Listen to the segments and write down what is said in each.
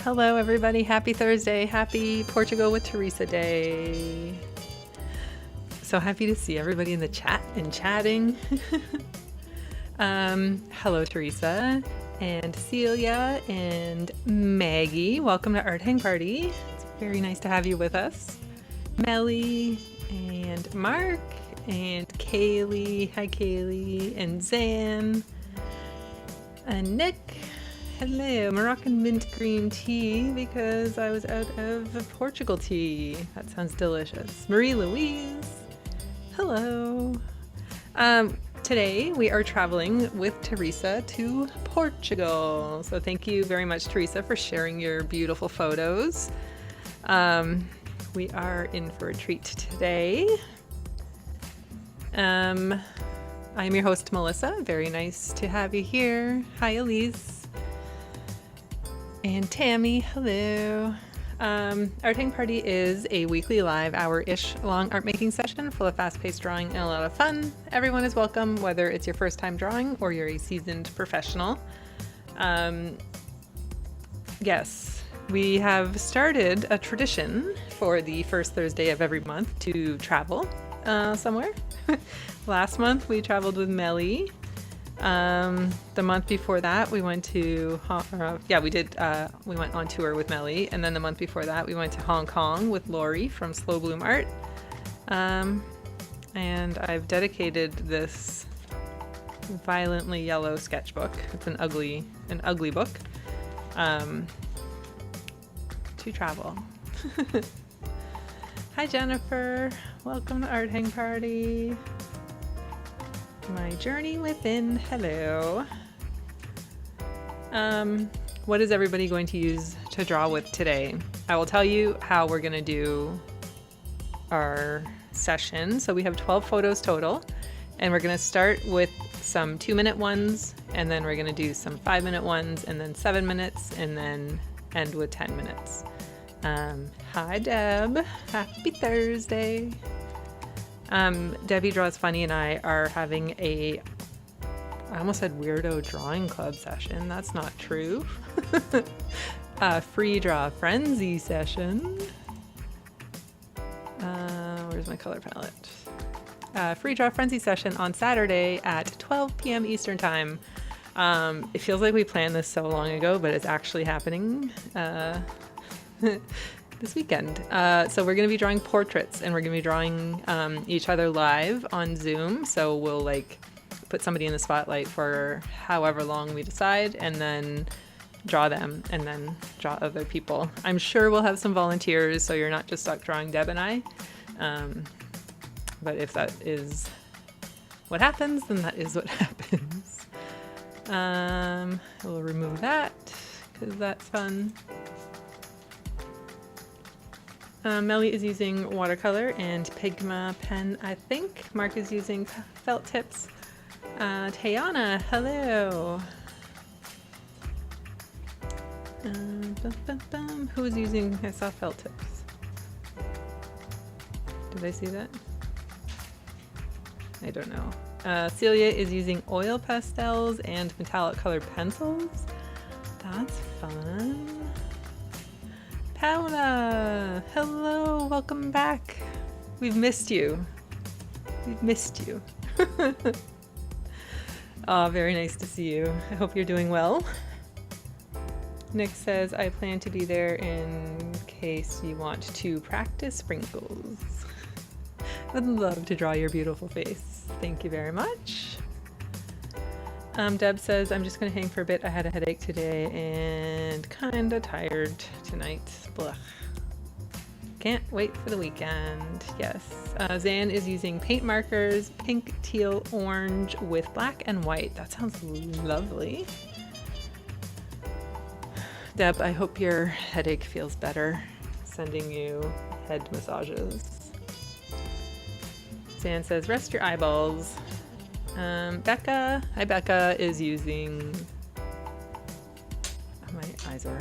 Hello everybody, happy Thursday, happy Portugal with Teresa Day. So happy to see everybody in the chat and chatting. Hello Teresa and Celia and Maggie. Welcome to Art Hang Party. It's very nice to have you with us. Melly and Mark and Kaylee. Hi Kaylee and Zan and Nick. Hello, Moroccan mint green tea because I was out of Portugal tea. That sounds delicious. Marie Louise. Hello. Today we are traveling with Teresa to Portugal. So thank you very much, Teresa, for sharing your beautiful photos. We are in for a treat today. I'm your host, Melissa. Very nice to have you here. Hi, Elise. And Tammy, hello. Art Hang Party is a weekly live hour-ish long art making session full of fast-paced drawing and a lot of fun. Everyone is welcome, whether it's your first time drawing or you're a seasoned professional. Yes, we have started a tradition for the first Thursday of every month to travel somewhere. Last month we traveled with Melly. The month before that we went to we went on tour with Melly, and then the month before that we went to Hong Kong with Lori from Slow Bloom Art. And I've dedicated this violently yellow sketchbook, it's an ugly book, to travel. Hi Jennifer, welcome to Art Hang Party. My journey within, hello. What is everybody going to use to draw with today? I will tell you how we're gonna do our session. So we have 12 photos total, and we're gonna start with some 2-minute ones, and then we're gonna do some 5-minute ones, and then 7 minutes, and then end with 10 minutes. Hi Deb, happy Thursday. Debbie Draws Funny and I are having I almost said weirdo drawing club session. That's not true. Free draw Friendzy session. Where's my color palette? Free draw Friendzy session on Saturday at 12 p.m. Eastern time. It feels like we planned this so long ago, but it's actually happening. This weekend. So we're going to be drawing portraits, and we're going to be drawing each other live on Zoom. So we'll like put somebody in the spotlight for however long we decide, and then draw them, and then draw other people. I'm sure we'll have some volunteers, so you're not just stuck drawing Deb and I. But if that is what happens, then that is what happens. We'll remove that because that's fun. Melly is using watercolor and Pigma pen, I think. Mark is using felt tips. Tayana, hello. Who is using, I saw felt tips. Did I see that? I don't know. Celia is using oil pastels and metallic colored pencils. That's fun. Paula, hello, welcome back. We've missed you. We've missed you. Oh, very nice to see you. I hope you're doing well. Nick says, I plan to be there in case you want to practice sprinkles. I'd love to draw your beautiful face. Thank you very much. Deb says, I'm just going to hang for a bit. I had a headache today and kind of tired tonight. Blah. Can't wait for the weekend. Yes. Zan is using paint markers, pink, teal, orange with black and white. That sounds lovely. Deb, I hope your headache feels better. Sending you head massages. Zan says, rest your eyeballs. Becca, hi Becca, is using, my eyes are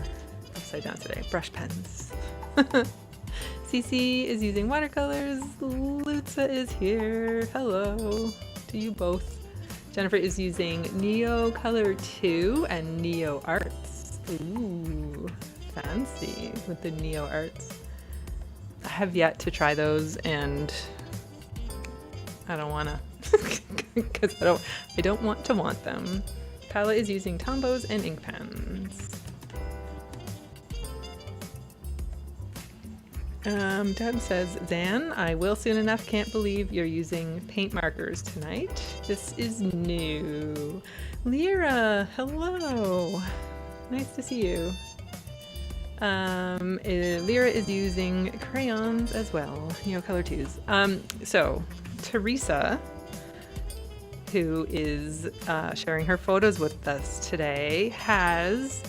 upside down today, brush pens. Cece is using watercolors. Lutza is here. Hello to you both. Jennifer is using Neo Color 2 and Neo Arts. Ooh, fancy with the Neo Arts. I have yet to try those, and I don't wanna, because I don't want to want them. Palette is using Tombows and ink pens. Deb says, Zan, I will soon enough. Can't believe you're using paint markers tonight. This is new. Lyra, hello. Nice to see you. Lyra is using crayons as well, Color 2s. So Teresa, who is sharing her photos with us today, has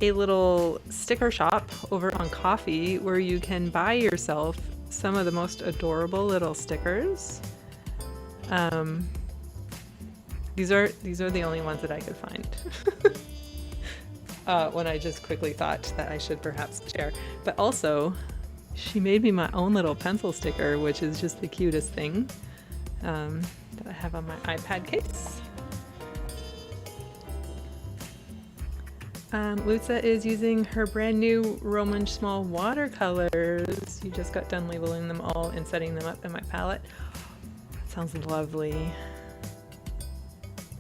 a little sticker shop over on Coffee where you can buy yourself some of the most adorable little stickers. These are the only ones that I could find. When I just quickly thought that I should perhaps share. But also, she made me my own little pencil sticker, which is just the cutest thing that I have on my iPad case. Lutza is using her brand new Roman small watercolors. You just got done labeling them all and setting them up in my palette. That sounds lovely.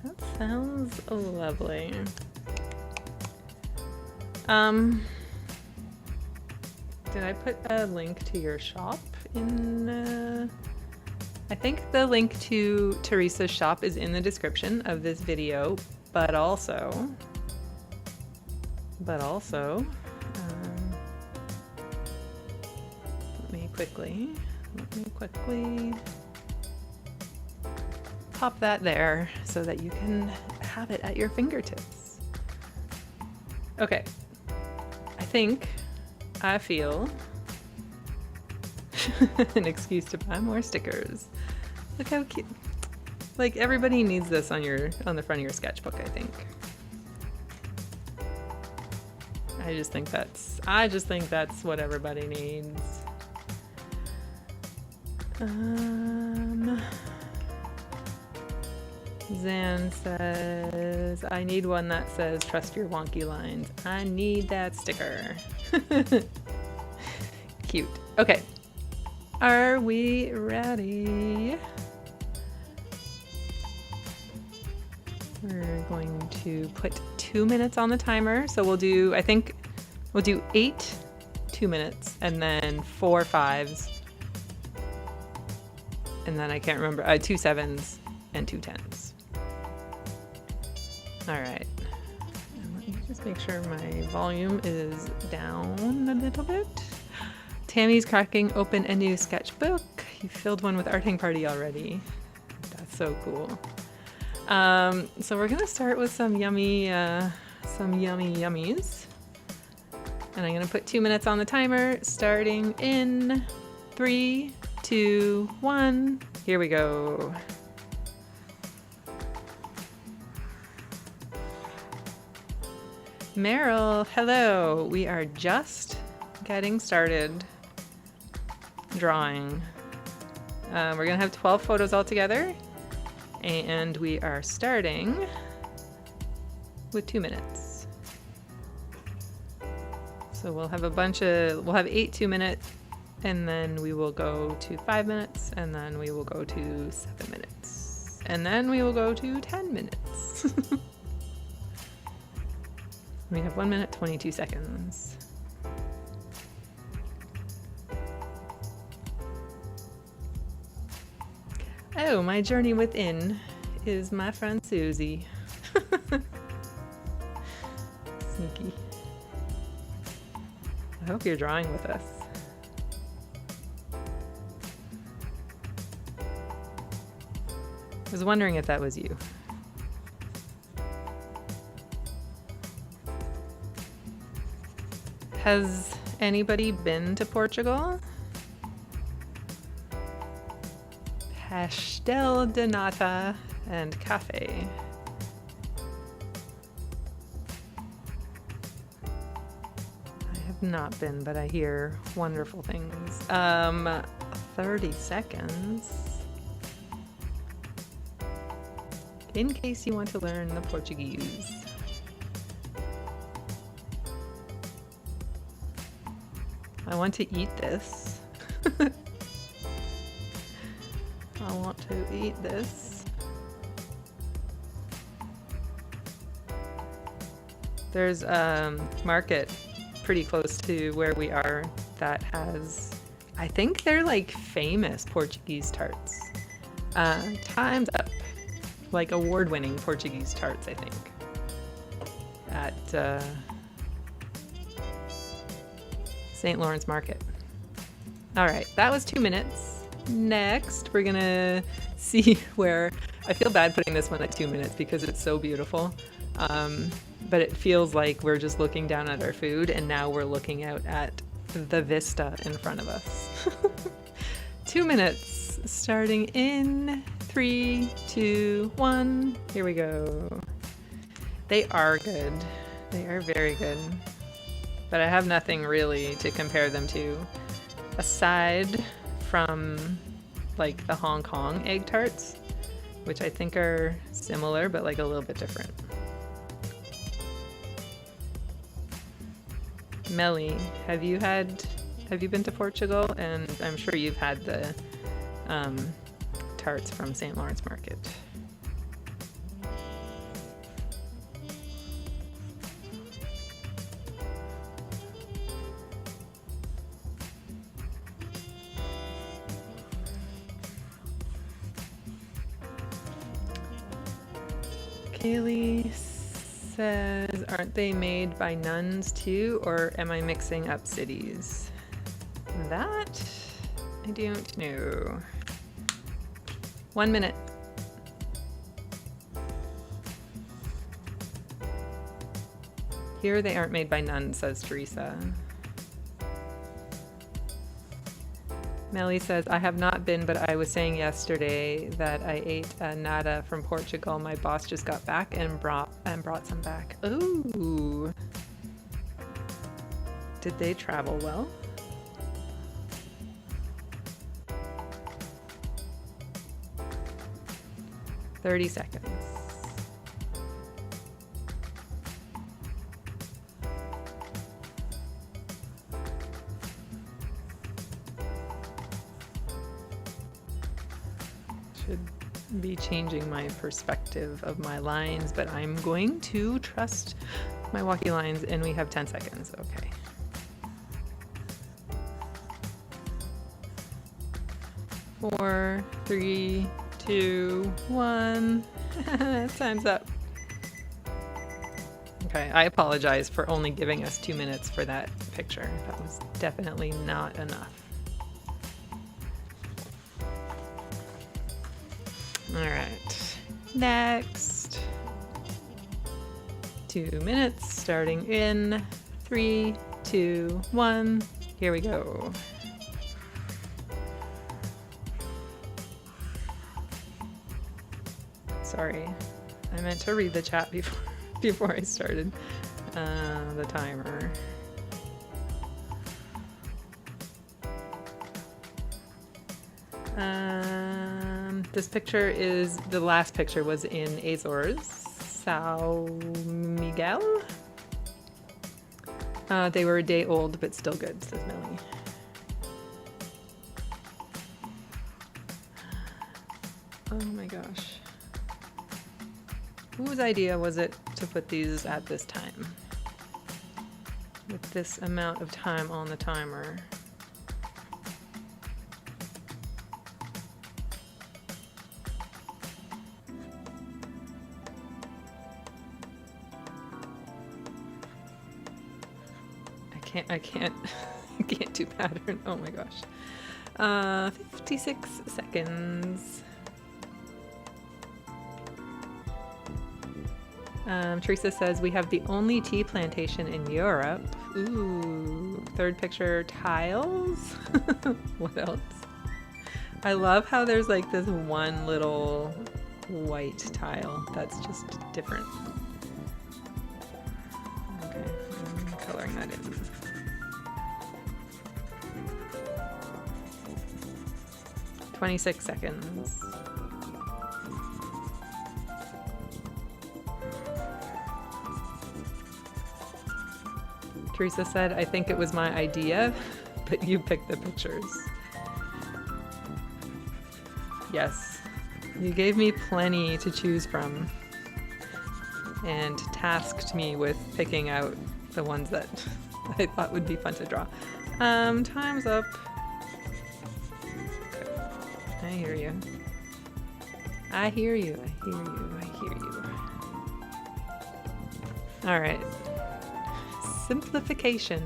That sounds lovely. Did I put a link to your shop in, I think the link to Teresa's shop is in the description of this video, but also, let me quickly pop that there so that you can have it at your fingertips. Okay, I feel an excuse to buy more stickers. Look how cute. Like, everybody needs this on the front of your sketchbook, I think. I just think that's what everybody needs. Zan says, I need one that says trust your wonky lines. I need that sticker. Cute. Okay. Are we ready? We're going to put 2 minutes on the timer. So we'll do 8 2 minutes and then 4 5s. And then I can't remember, 2 7s and 2 10s. All right. And let me just make sure my volume is down a little bit. Tammy's cracking open a new sketchbook. You filled one with Art Hang Party already. That's so cool. So we're gonna start with some yummy yummies. And I'm gonna put 2 minutes on the timer, starting in 3, 2, 1. Here we go. Meryl, hello. We are just getting started drawing. We're gonna have 12 photos all together, and we are starting with 2 minutes. So we'll have 8 2 minutes, and then we will go to 5 minutes, and then we will go to 7 minutes, and then we will go to 10 minutes. We have 1 minute, 22 seconds. Oh, my journey within is my friend Susie. Sneaky. I hope you're drawing with us. I was wondering if that was you. Has anybody been to Portugal? Pastel de nata and cafe. I have not been, but I hear wonderful things. 30 seconds. In case you want to learn the Portuguese. I want to eat this. I want to eat this. There's a market pretty close to where we are that has, I think they're like famous Portuguese tarts. Time's up. Like award-winning Portuguese tarts, I think. At St. Lawrence Market. All right, that was 2 minutes. Next, we're gonna see where, I feel bad putting this one at 2 minutes because it's so beautiful. But it feels like we're just looking down at our food and now we're looking out at the vista in front of us. 2 minutes, starting in 3, 2, 1. Here we go. They are good. They are very good. But I have nothing really to compare them to aside from like the Hong Kong egg tarts, which I think are similar but like a little bit different. Melly, have you been to Portugal? And I'm sure you've had the tarts from St. Lawrence Market. Kaylee says, aren't they made by nuns too, or am I mixing up cities? That I don't know. 1 minute. Here they aren't made by nuns, says Teresa. Melly says, I have not been, but I was saying yesterday that I ate a nata from Portugal. My boss just got back and brought some back. Ooh. Did they travel well? "30 seconds. Should be changing my perspective of my lines, but I'm going to trust my walkie lines, and we have 10 seconds. Okay. Four, three, two, one. Time's up. Okay, I apologize for only giving us 2 minutes for that picture. That was definitely not enough. All right, next. 2 minutes, starting in 3, 2, 1. Here we go. Sorry, I meant to read the chat before I started the timer. This picture is, the last picture was in Azores, São Miguel. They were a day old, but still good, says Melly. Oh my gosh. Whose idea was it to put these at this time? With this amount of time on the timer. I can't do pattern. Oh my gosh. 56 seconds. Teresa says, we have the only tea plantation in Europe. Ooh, third picture, tiles. What else? I love how there's like this one little white tile that's just different. Okay, I'm coloring that in. "26 seconds. Teresa said, I think it was my idea. but you pick the pictures. Yes, you gave me plenty to choose from and tasked me with picking out the ones that I thought would be fun to draw. Time's up. Okay. I hear you. I hear you. I hear you. I hear you. All right. Simplification.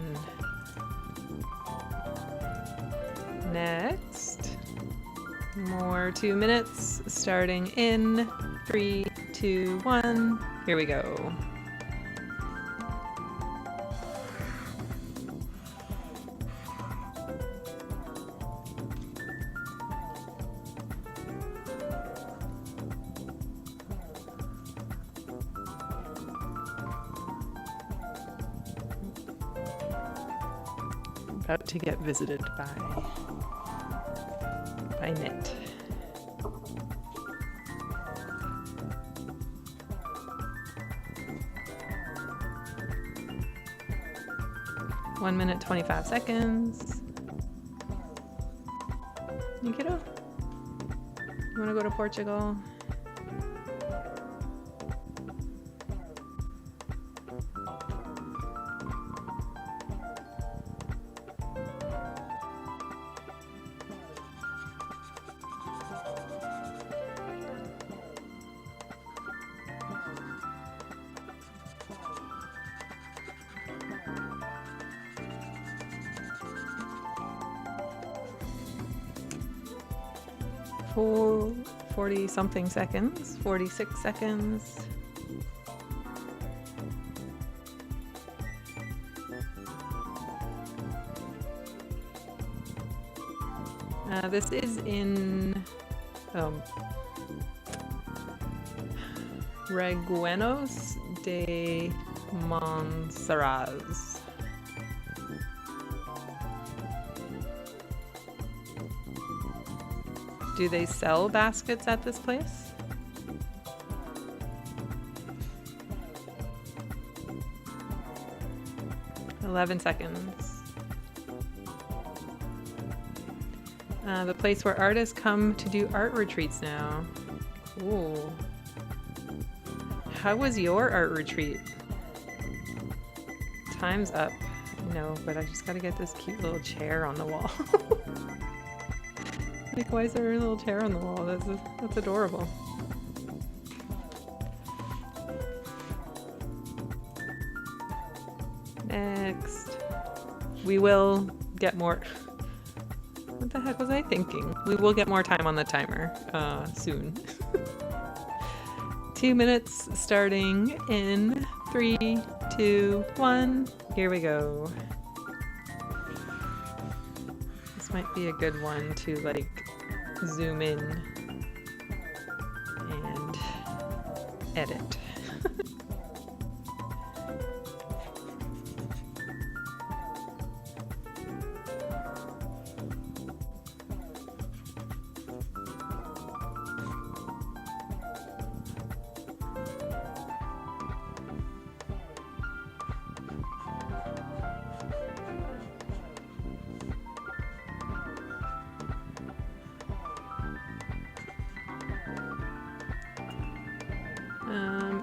Next. More 2 minutes, starting in 3, 2, 1. Here we go. About to get visited by Knit. One minute, 25 seconds. You kiddo? You wanna go to Portugal? For 40 something seconds, 46 seconds. This is in Reguenos de Monsaraz. Do they sell baskets at this place? $11 seconds. The place where artists come to do art retreats now. Ooh. How was your art retreat? Time's up. No, but I just gotta get this cute little chair on the wall. Like, why is there a little chair on the wall? That's adorable. Next. We will get more... What the heck was I thinking? We will get more time on the timer soon. 2 minutes starting in 3, 2, 1. Here we go. This might be a good one to like zoom in and edit.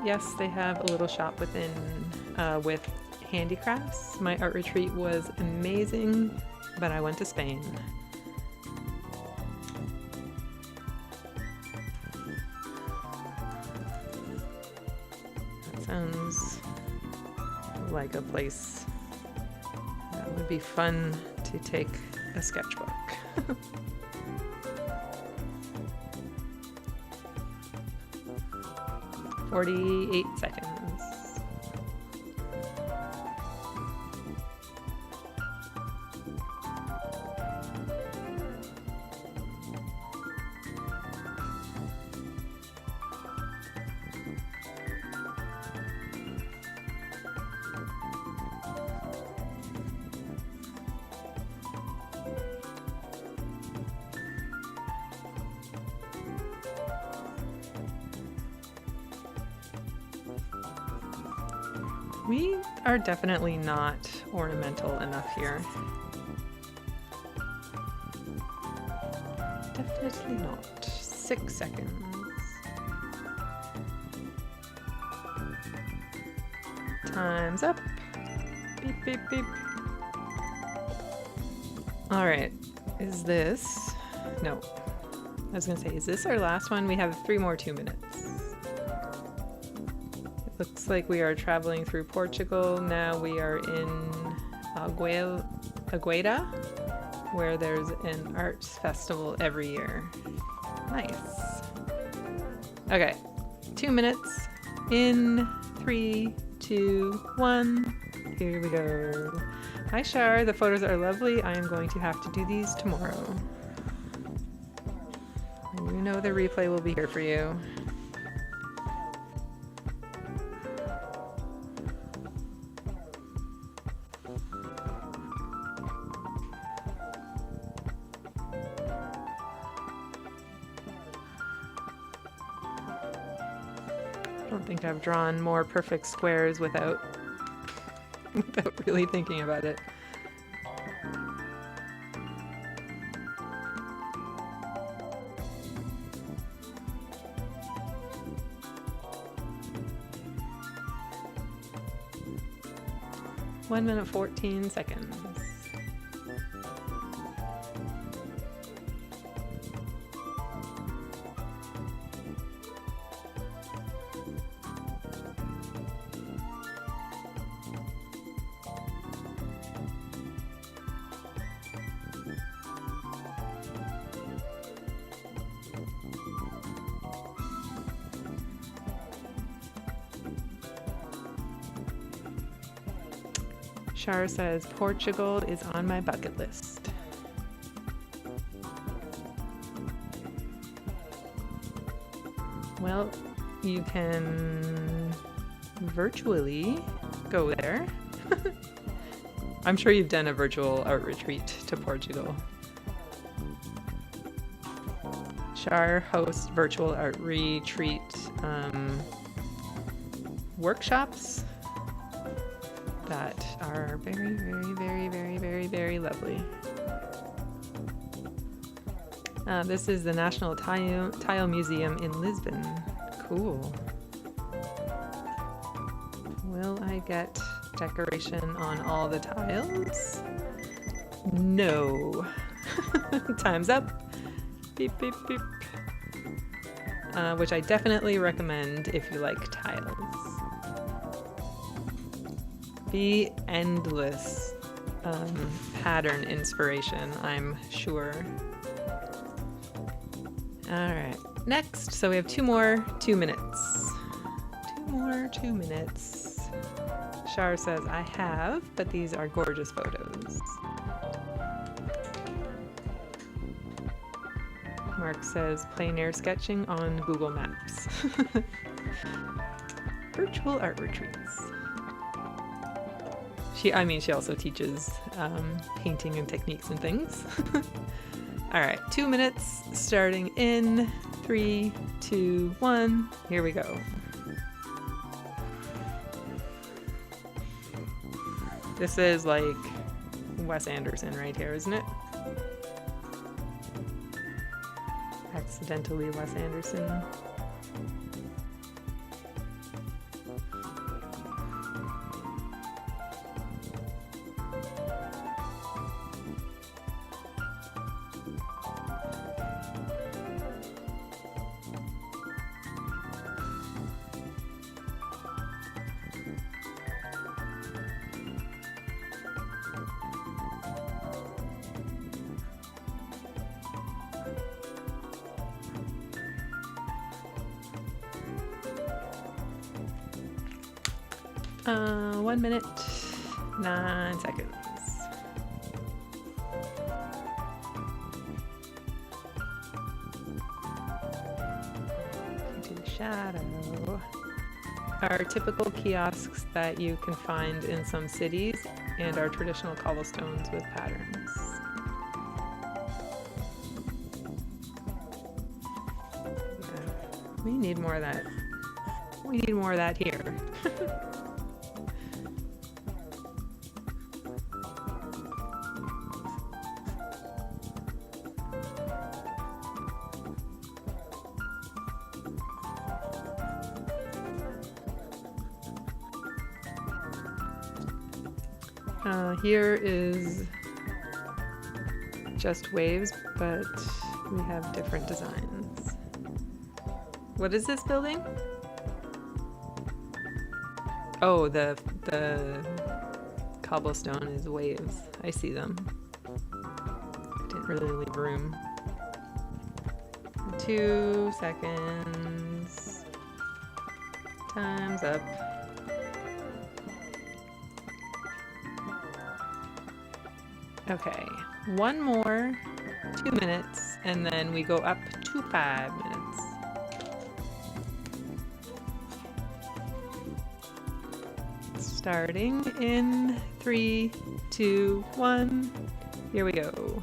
Yes, they have a little shop within with handicrafts. My art retreat was amazing, but I went to Spain. That sounds like a place that would be fun to take a sketchbook. 48 seconds. We are definitely not ornamental enough here. Definitely not. 6 seconds. Time's up. Beep, beep, beep. All right. Is this... No. I was going to say, is this our last one? We have 3 more 2 minutes. It looks like we are traveling through Portugal. Now we are in Agueda, where there's an arts festival every year. Nice. Okay. 2 minutes. In 3, 2, 1. Here we go. Hi, Shar. The photos are lovely. I am going to have to do these tomorrow. You know the replay will be here for you. I don't think I've drawn more perfect squares without really thinking about it. One minute, 14 seconds. Shar says, Portugal is on my bucket list. Well, you can virtually go there. I'm sure you've done a virtual art retreat to Portugal. Shar hosts virtual art retreat workshops that are very, very, very, very, very, very lovely. This is the National Tile Museum in Lisbon. Cool. Will I get decoration on all the tiles? No. Time's up. Beep, beep, beep. Which I definitely recommend if you like tiles. Be endless pattern inspiration, I'm sure. All right, next. So we have 2 more 2 minutes. 2 more 2 minutes. Shar says, I have, but these are gorgeous photos. Mark says, plein air sketching on Google Maps. Virtual art retreats. She also teaches painting and techniques and things. All right, 2 minutes starting in 3, 2, 1. Here we go. This is like Wes Anderson right here, isn't it? Accidentally Wes Anderson. One minute, 9 seconds. Into the shadow. Are typical kiosks that you can find in some cities and are traditional cobblestones with patterns. Yeah. We need more of that. We need more of that here. Here is just waves, but we have different designs. What is this building? Oh, the cobblestone is waves. I see them. Didn't really leave room. 2 seconds. Time's up. Okay, one more 2 minutes, and then we go up to 5 minutes. Starting in 3, 2, 1. Here we go.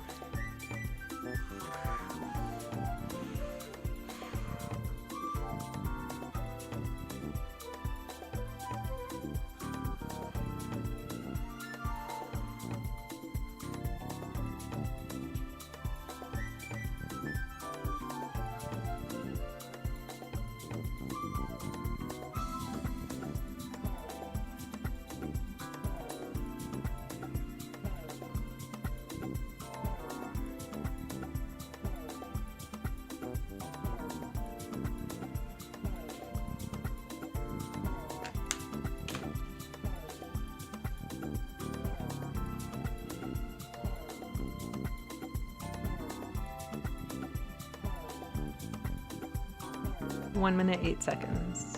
One minute, 8 seconds.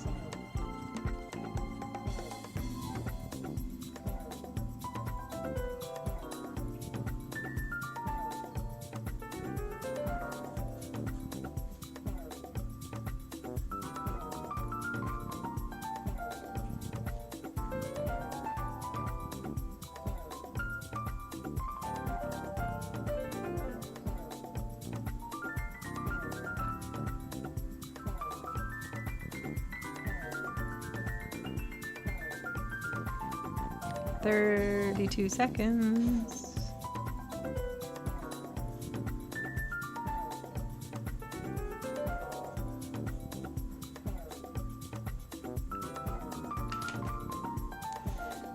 Thirty-two seconds.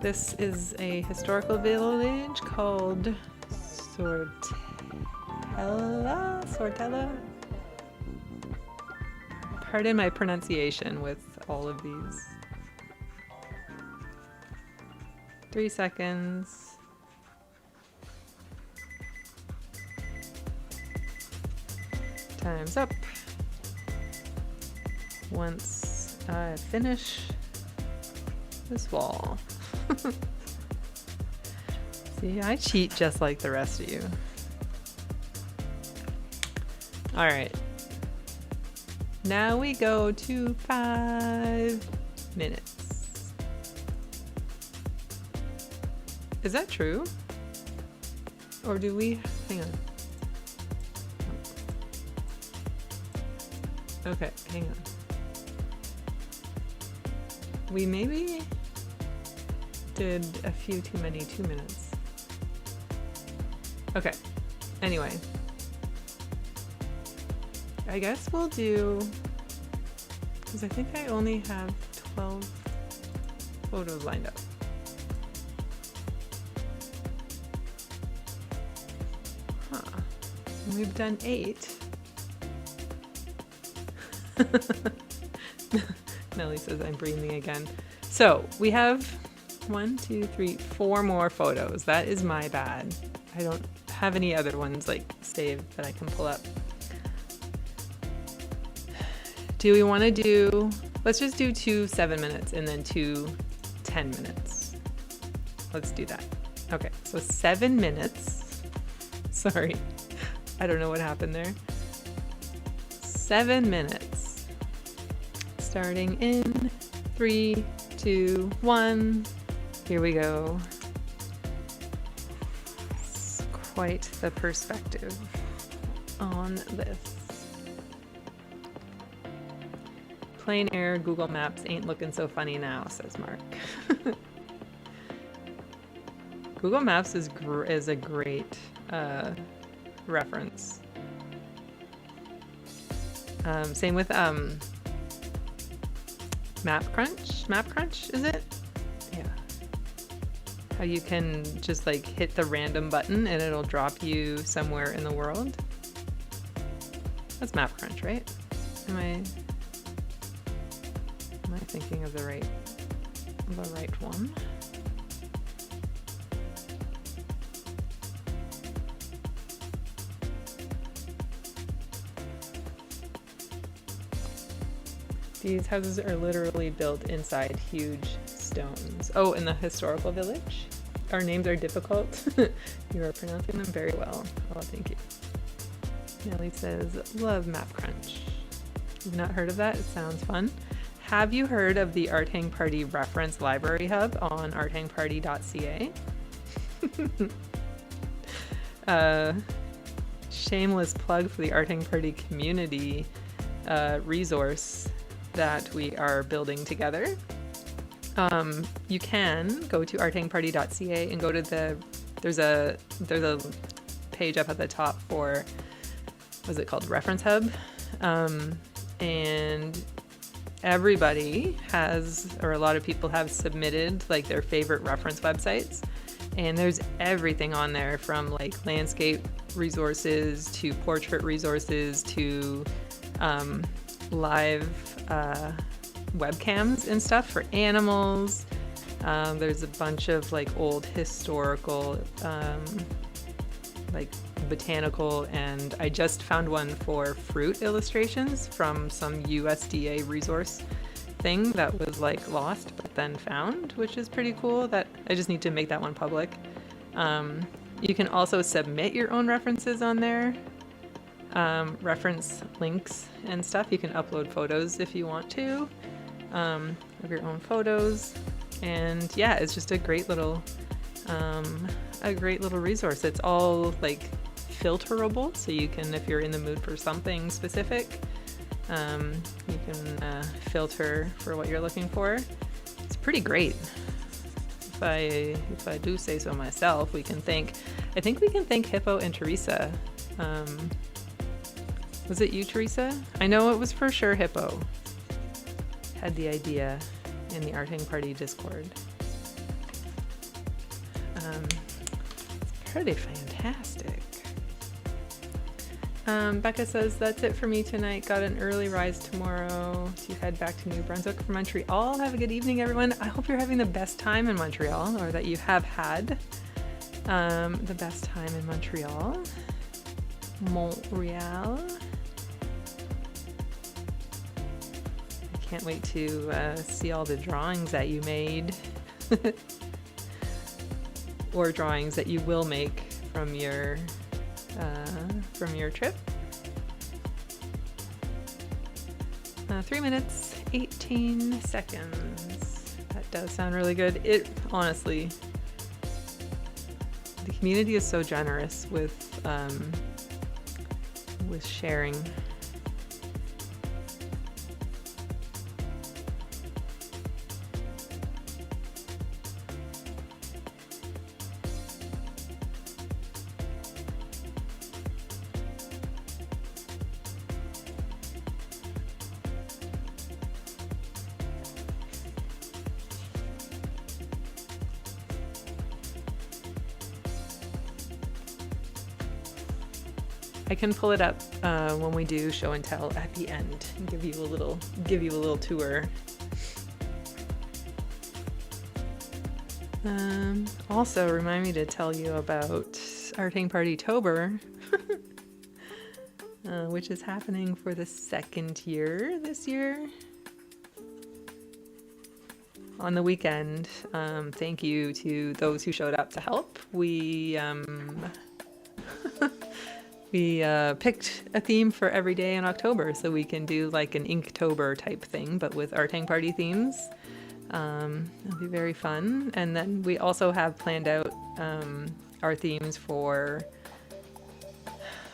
This is a historical village called Sortella? Pardon my pronunciation with all of these. 3 seconds. Time's up. Once I finish this wall. See, I cheat just like the rest of you. All right. Now we go to 5 minutes. Is that true? Or do we... Hang on. Okay, hang on. We maybe did a few too many 2 minutes. Okay, anyway. I guess we'll do... Because I think I only have 12 photos lined up. We've done 8. Nellie says I'm breathing again. So we have 1, 2, 3, 4 more photos. That is my bad. I don't have any other ones like saved that I can pull up. Do we want to do, let's just do 2 7 minutes and then 2 10 minutes. Let's do that. Okay, so 7 minutes. Sorry. I don't know what happened there. 7 minutes. Starting in 3, 2, 1. Here we go. It's quite the perspective on this. Plain air Google Maps ain't looking so funny now, says Mark. Google Maps is a great reference. Same with Map Crunch, is it? Yeah. How you can just like hit the random button and it'll drop you somewhere in the world. That's Map Crunch, right? Am I thinking of the right one? These houses are literally built inside huge stones. Oh, in the historical village? Our names are difficult. You are pronouncing them very well. Oh, thank you. Nellie says, love Map Crunch. You've not heard of that? It sounds fun. Have you heard of the Art Hang Party Reference Library Hub on arthangparty.ca? Shameless plug for the Art Hang Party community resource that we are building together. You can go to arthangparty.ca and go to there's a page up at the top for, what's it called, Reference Hub, and everybody has, or a lot of people have submitted like their favorite reference websites, and there's everything on there from like landscape resources to portrait resources to live webcams and stuff for animals. There's a bunch of like old historical like botanical, and I just found one for fruit illustrations from some USDA resource thing that was like lost but then found, which is pretty cool. That I just need to make that one public. You can also submit your own references on there, reference links and stuff. You can upload photos if you want to, of your own photos, and yeah, it's just a great little resource. It's all like filterable, so you can, if you're in the mood for something specific, you can filter for what you're looking for. It's pretty great. If I do say so myself, I think we can thank Hippo and Teresa. Was it you, Teresa? I know it was for sure Hippo had the idea in the Art Hang Party Discord. It's pretty fantastic. Becca says, that's it for me tonight. Got an early rise tomorrow to head back to New Brunswick from Montreal. Have a good evening, everyone. I hope you're having the best time in Montreal, or that you have had the best time in Montreal. Montreal. I can't wait to see all the drawings that you made. Or drawings that you will make from your trip. 3 minutes, 18 seconds. That does sound really good. It honestly, the community is so generous with sharing. I can pull it up when we do show and tell at the end and give you a little tour. Also, remind me to tell you about Art Hang Party Tober, which is happening for the second year this year. On the weekend, thank you to those who showed up to help. We picked a theme for every day in October, so we can do like an Inktober type thing, but with Art Hang Party themes. It'll be very fun. And then we also have planned out our themes for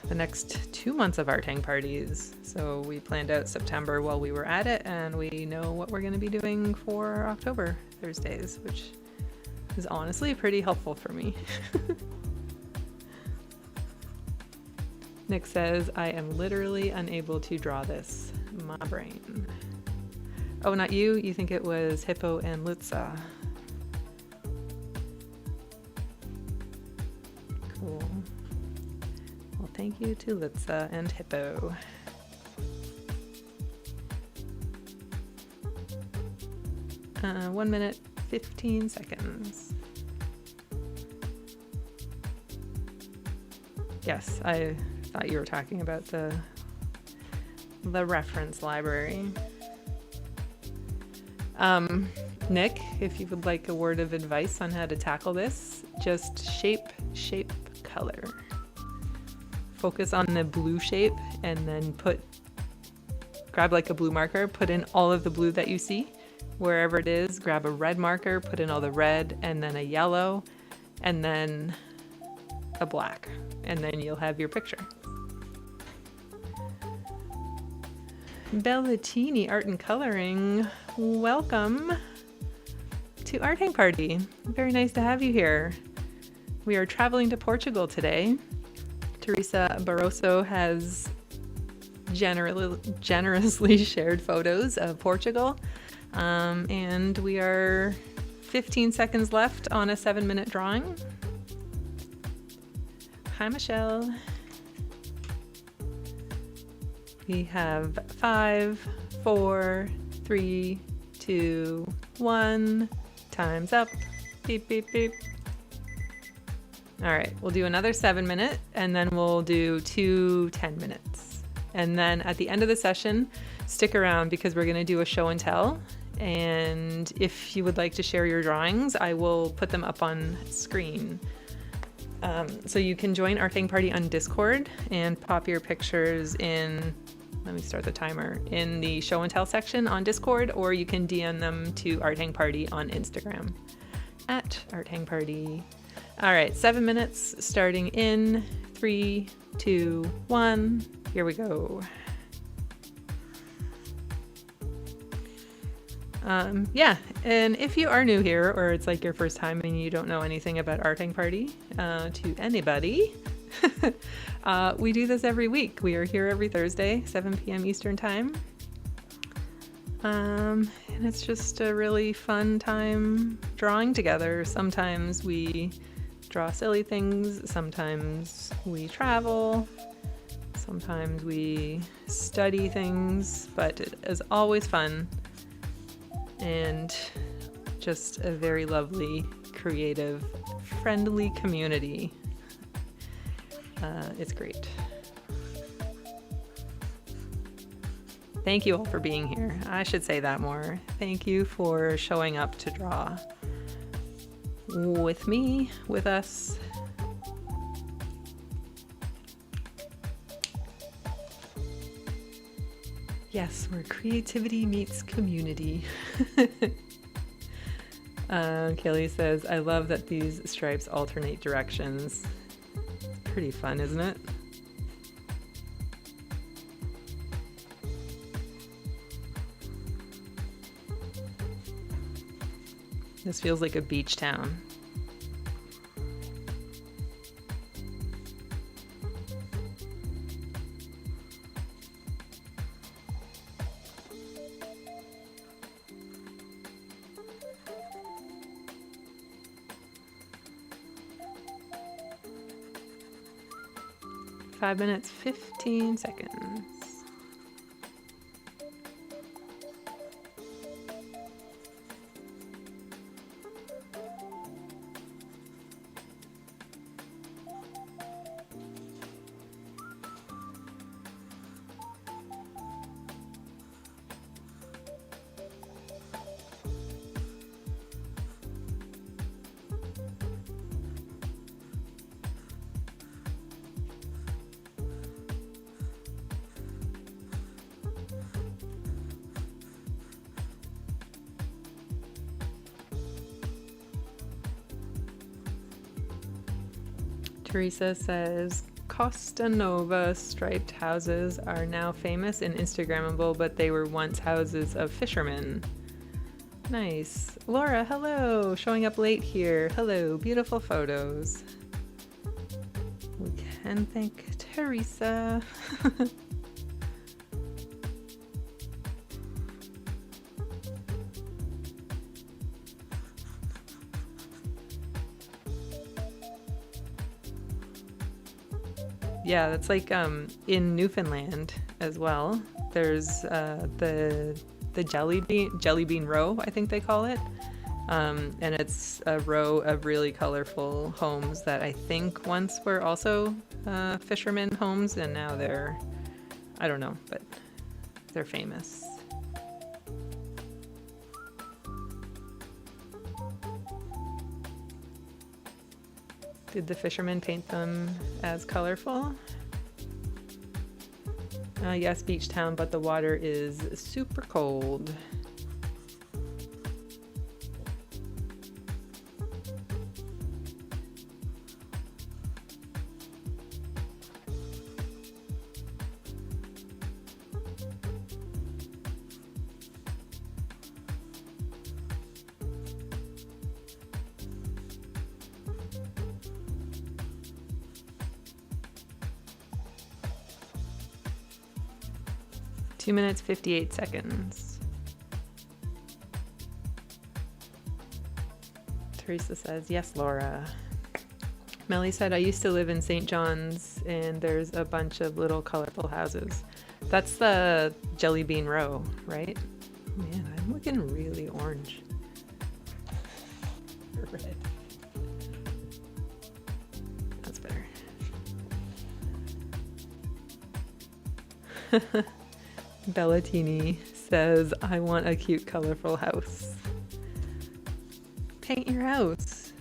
the next 2 months of Art Hang Parties. So we planned out September while we were at it, and we know what we're going to be doing for October Thursdays, which is honestly pretty helpful for me. Nick says, I am literally unable to draw this. My brain. Oh, not you? You think it was Hippo and Lutza. Cool. Well, thank you to Litza and Hippo. Uh, 1 minute, 15 seconds. Yes, I thought you were talking about the reference library. Nick, if you would like a word of advice on how to tackle this, just shape, color. Focus on the blue shape and then grab like a blue marker, put in all of the blue that you see. Wherever it is, grab a red marker, put in all the red, and then a yellow, and then a black, and then you'll have your picture. Bellatini Art and Coloring, welcome to Art Hang Party. Very nice to have you here. We are traveling to Portugal today. Teresa Barroso has generously shared photos of Portugal, and we are 15 seconds left on a 7-minute drawing. Hi, Michelle. We have 5, 4, 3, 2, 1. Time's up. Beep, beep, beep. All right, we'll do another 7-minute, and then we'll do 2 10-minutes. And then at the end of the session, stick around because we're going to do a show and tell. And if you would like to share your drawings, I will put them up on screen. So you can join Art Hang Party on Discord and pop your pictures in, let me start the timer, in the show and tell section on Discord, or you can DM them to Art Hang Party on Instagram at Art Hang Party. All right, 7 minutes starting in 3, 2, 1. Here we go. Yeah, and if you are new here, or it's like your first time and you don't know anything about Art Hang Party, to anybody, we do this every week. We are here every Thursday, 7 p.m. Eastern Time. And it's just a really fun time drawing together. Sometimes we draw silly things, sometimes we travel, sometimes we study things, but it is always fun. And just a very lovely, creative, friendly community. It's great. Thank you all for being here. I should say that more. Thank you for showing up to draw with me, with us. Yes, where creativity meets community. Kelly says, I love that these stripes alternate directions. It's pretty fun, isn't it? This feels like a beach town. Five minutes, 15 seconds. Teresa says, Costa Nova striped houses are now famous and Instagrammable, but they were once houses of fishermen. Nice. Laura, hello. Showing up late here. Hello. Beautiful photos. We can thank Teresa. Yeah, that's like in Newfoundland as well. There's the jelly bean row, I think they call it. And it's a row of really colorful homes that I think once were also fishermen homes, and now they're, I don't know, but they're famous. Did the fishermen paint them as colorful? Yes, beach town, but the water is super cold. Two minutes, 58 seconds. Teresa says, yes, Laura. Melly said, I used to live in St. John's and there's a bunch of little colorful houses. That's the Jelly Bean Row, right? Man, I'm looking really orange. Or red. That's better. Bellatini says, I want a cute, colorful house. Paint your house.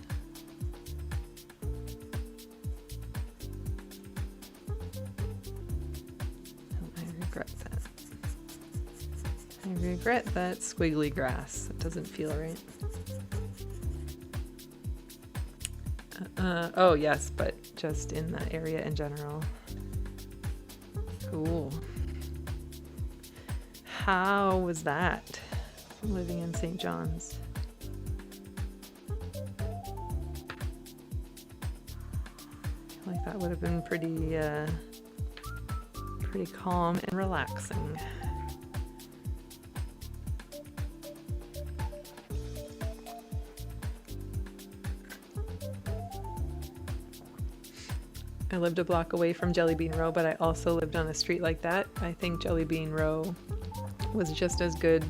Oh, I regret that. I regret that squiggly grass. It doesn't feel right. Oh, yes, but just in that area in general. Cool. How was that, living in St. John's? I feel like that would have been pretty calm and relaxing. I lived a block away from Jelly Bean Row, but I also lived on a street like that. I think Jelly Bean Row was just as good,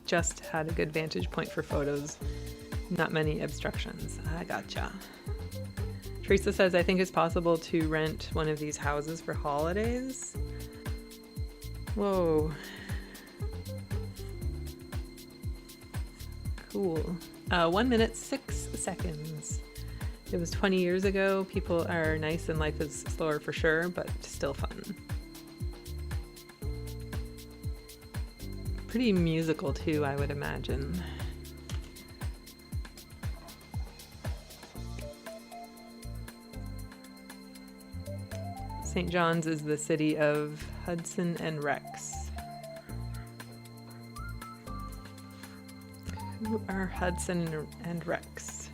just had a good vantage point for photos. Not many obstructions. I gotcha. Teresa says, I think it's possible to rent one of these houses for holidays. Whoa. Cool. 1 minute, 6 seconds. It was 20 years ago. People are nice and life is slower for sure, but still fun. Pretty musical too, I would imagine. St. John's is the city of Hudson and Rex. Who are Hudson and Rex?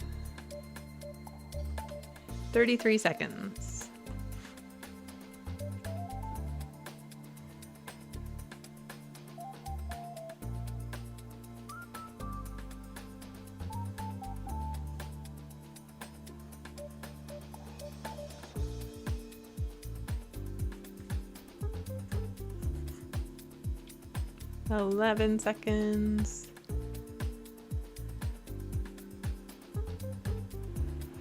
33 seconds. $11 seconds.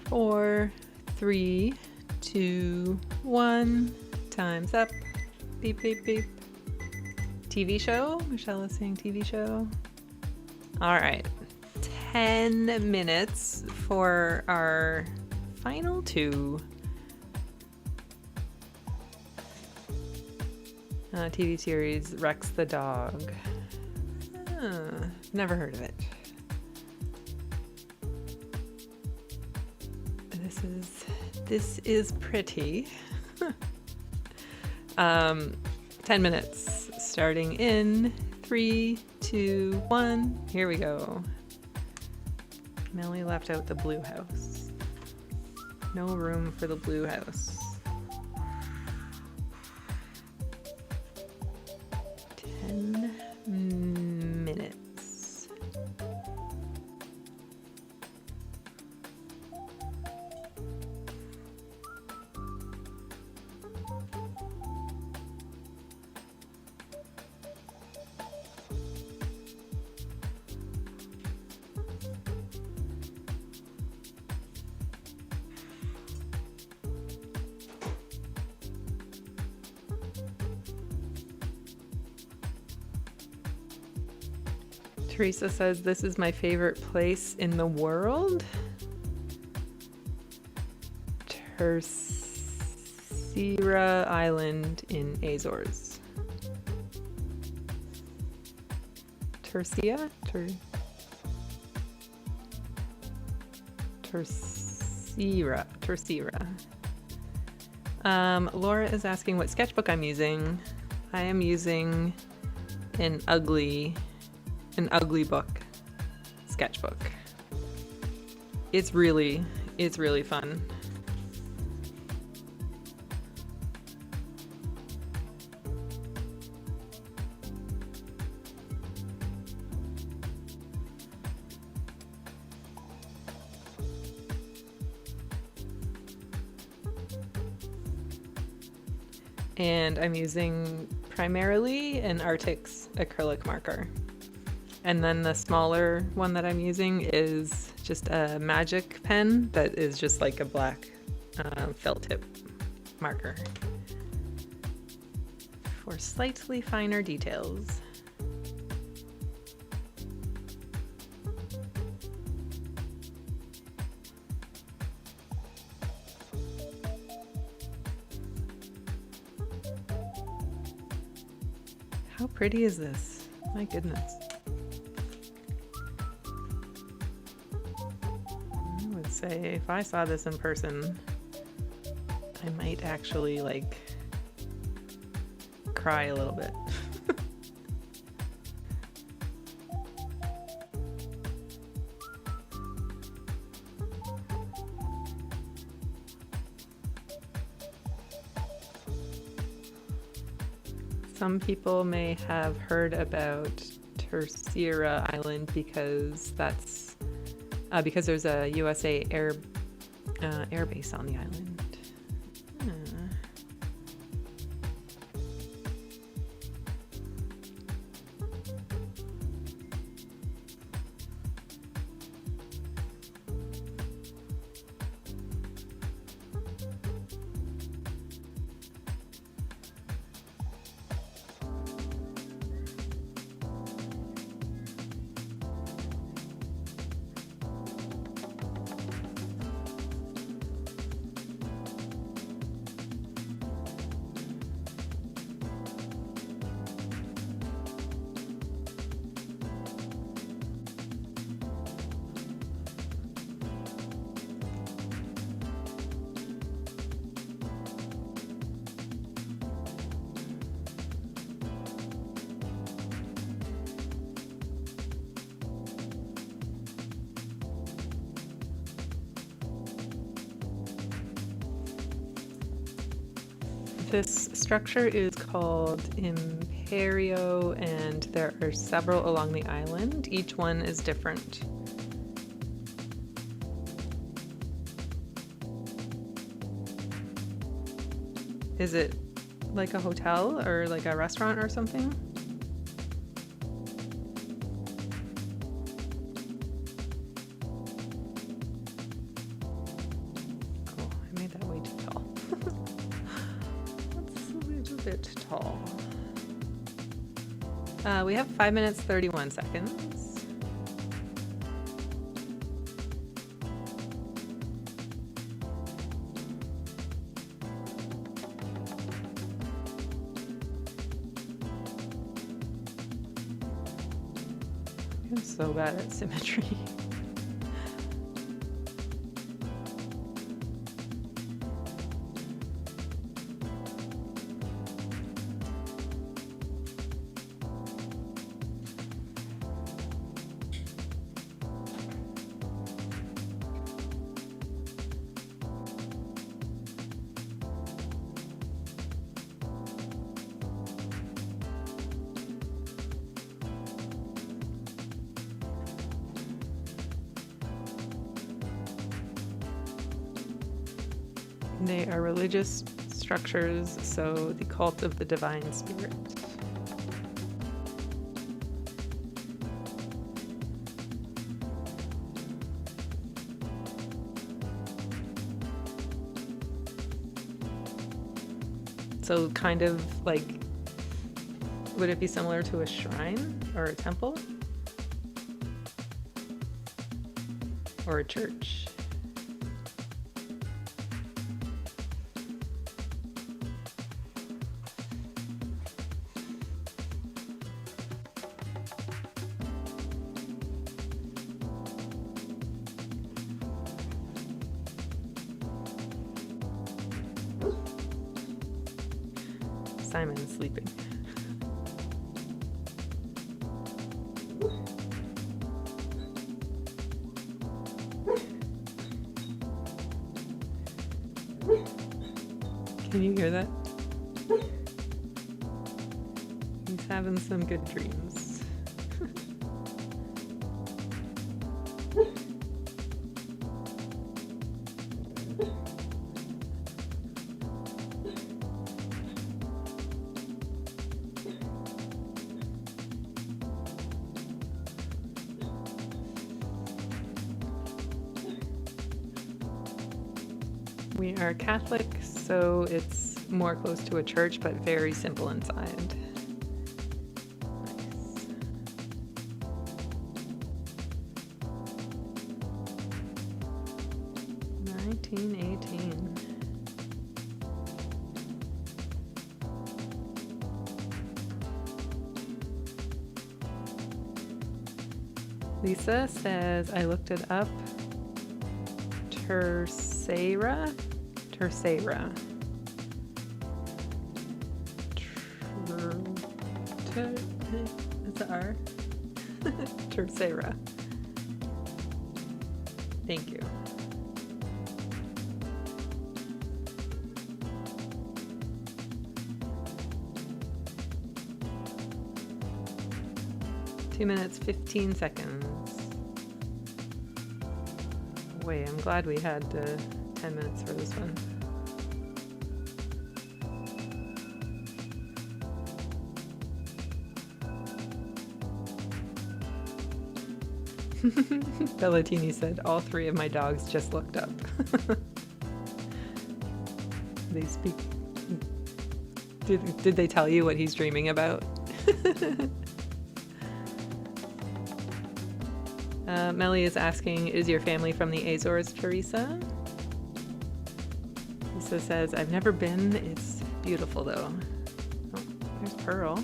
4, 3, 2, 1. Time's up. Beep, beep, beep. TV show? Michelle is saying TV show. All right. 10 minutes for our final two. TV series Rex the Dog. Never heard of it. This is pretty. 10 minutes starting in 3, 2, 1. Here we go. Melly left out the blue house. No room for the blue house. 10 minutes. Teresa says, this is my favorite place in the world. Terceira Island in Azores. Tercia? Terceira. Laura is asking what sketchbook I'm using. I am using an ugly book sketchbook. It's really fun. And I'm using primarily an Arctic's acrylic marker. And then the smaller one that I'm using is just a magic pen that is just like a black felt tip marker for slightly finer details. How pretty is this? My goodness. I would say if I saw this in person, I might actually like cry a little bit. Some people may have heard about Terceira Island because that's because there's a USA air base on the island. This structure is called Imperio, and there are several along the island. Each one is different. Is it like a hotel or like a restaurant or something? Oh, I made that way too tall. That's a little bit tall. We have 5 minutes, 31 seconds. I'm so bad at symmetry. They are religious structures, so the cult of the divine spirit. So kind of like, would it be similar to a shrine or a temple? or a church. Simon's sleeping. Can you hear that? He's having some good dreams. We are Catholic, so it's more close to a church, but very simple inside. Nice. $19.18. Lisa says, I looked it up. Tercera. That's an R. Tercera. Thank you. Two minutes, 15 seconds. Wait, I'm glad we had 10 minutes for this one. Bellatini said, all three of my dogs just looked up. They speak. Did they tell you what he's dreaming about? Melly is asking, is your family from the Azores, Teresa? Lisa says, I've never been. It's beautiful, though. Oh, there's Pearl.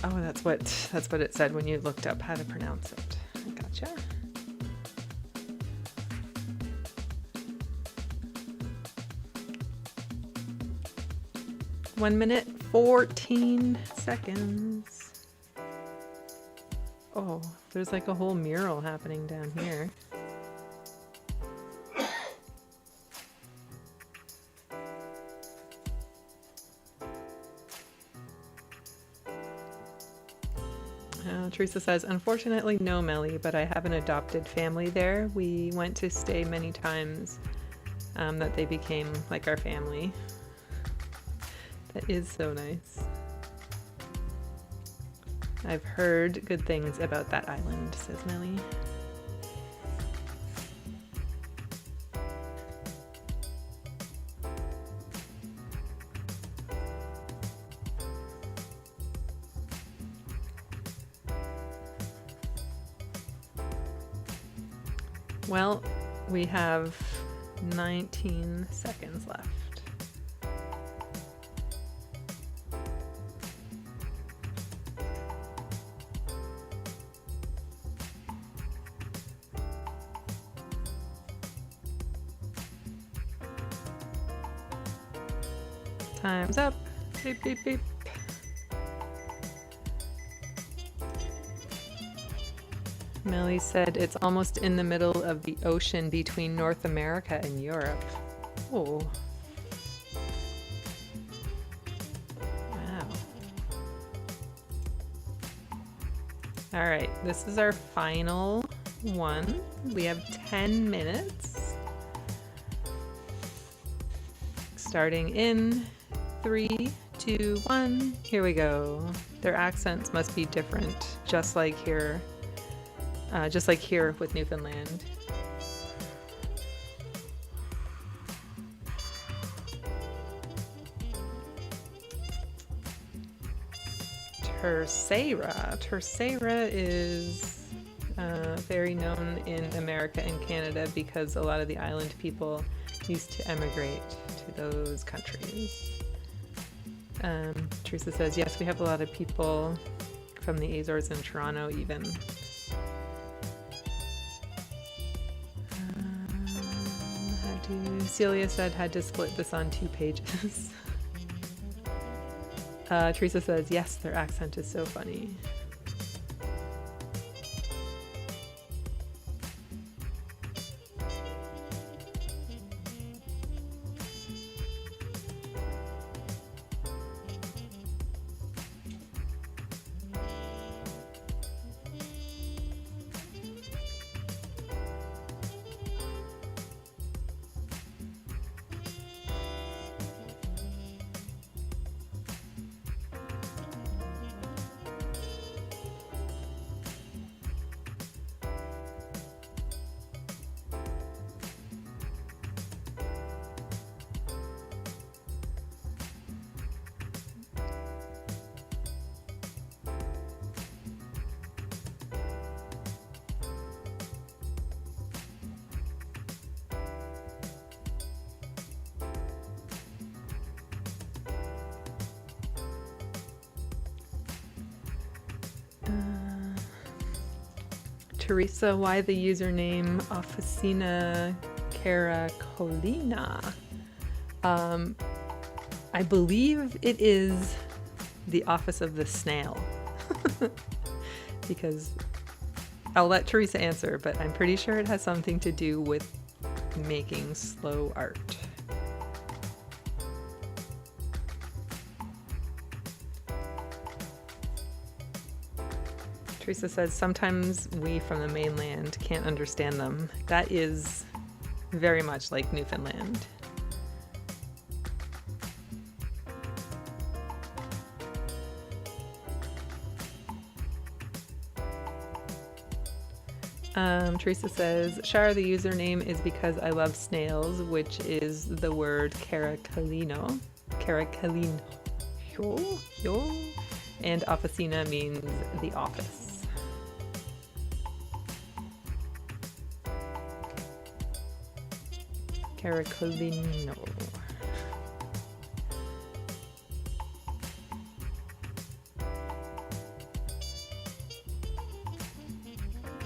Oh, that's what it said when you looked up how to pronounce it. I gotcha. One minute, 14 seconds. Oh, there's like a whole mural happening down here. Teresa says, unfortunately, no, Melly, but I have an adopted family there. We went to stay many times that they became like our family. That is so nice. I've heard good things about that island, says Melly. Well, we have 19 seconds left. Time's up. Beep, beep, beep. Melly said it's almost in the middle of the ocean between North America and Europe. Oh. Wow. All right, this is our final one. We have 10 minutes. Starting in 3, 2, 1. Here we go. Their accents must be different, just like here with Newfoundland. Terceira. Terceira is very known in America and Canada because a lot of the island people used to emigrate to those countries. Teresa says, yes, we have a lot of people from the Azores and Toronto even. Celia said had to split this on 2 pages. Teresa says, yes, their accent is so funny. Teresa, why the username Officina Caracolina? I believe it is the office of the snail. Because I'll let Teresa answer, but I'm pretty sure it has something to do with making slow art. Teresa says, sometimes we from the mainland can't understand them. That is very much like Newfoundland. Teresa says, Shar, the username is because I love snails, which is the word caracalino. Caracalino. And officina means the office. Caracolino.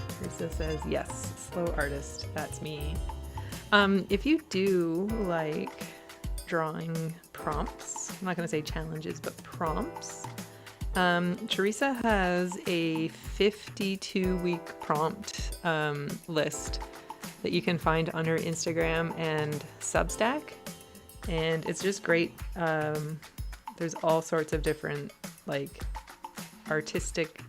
Teresa says, yes, slow artist, that's me. If you do like drawing prompts, I'm not going to say challenges, but prompts, Teresa has a 52-week prompt list that you can find on her Instagram and Substack, and it's just great. There's all sorts of different like artistic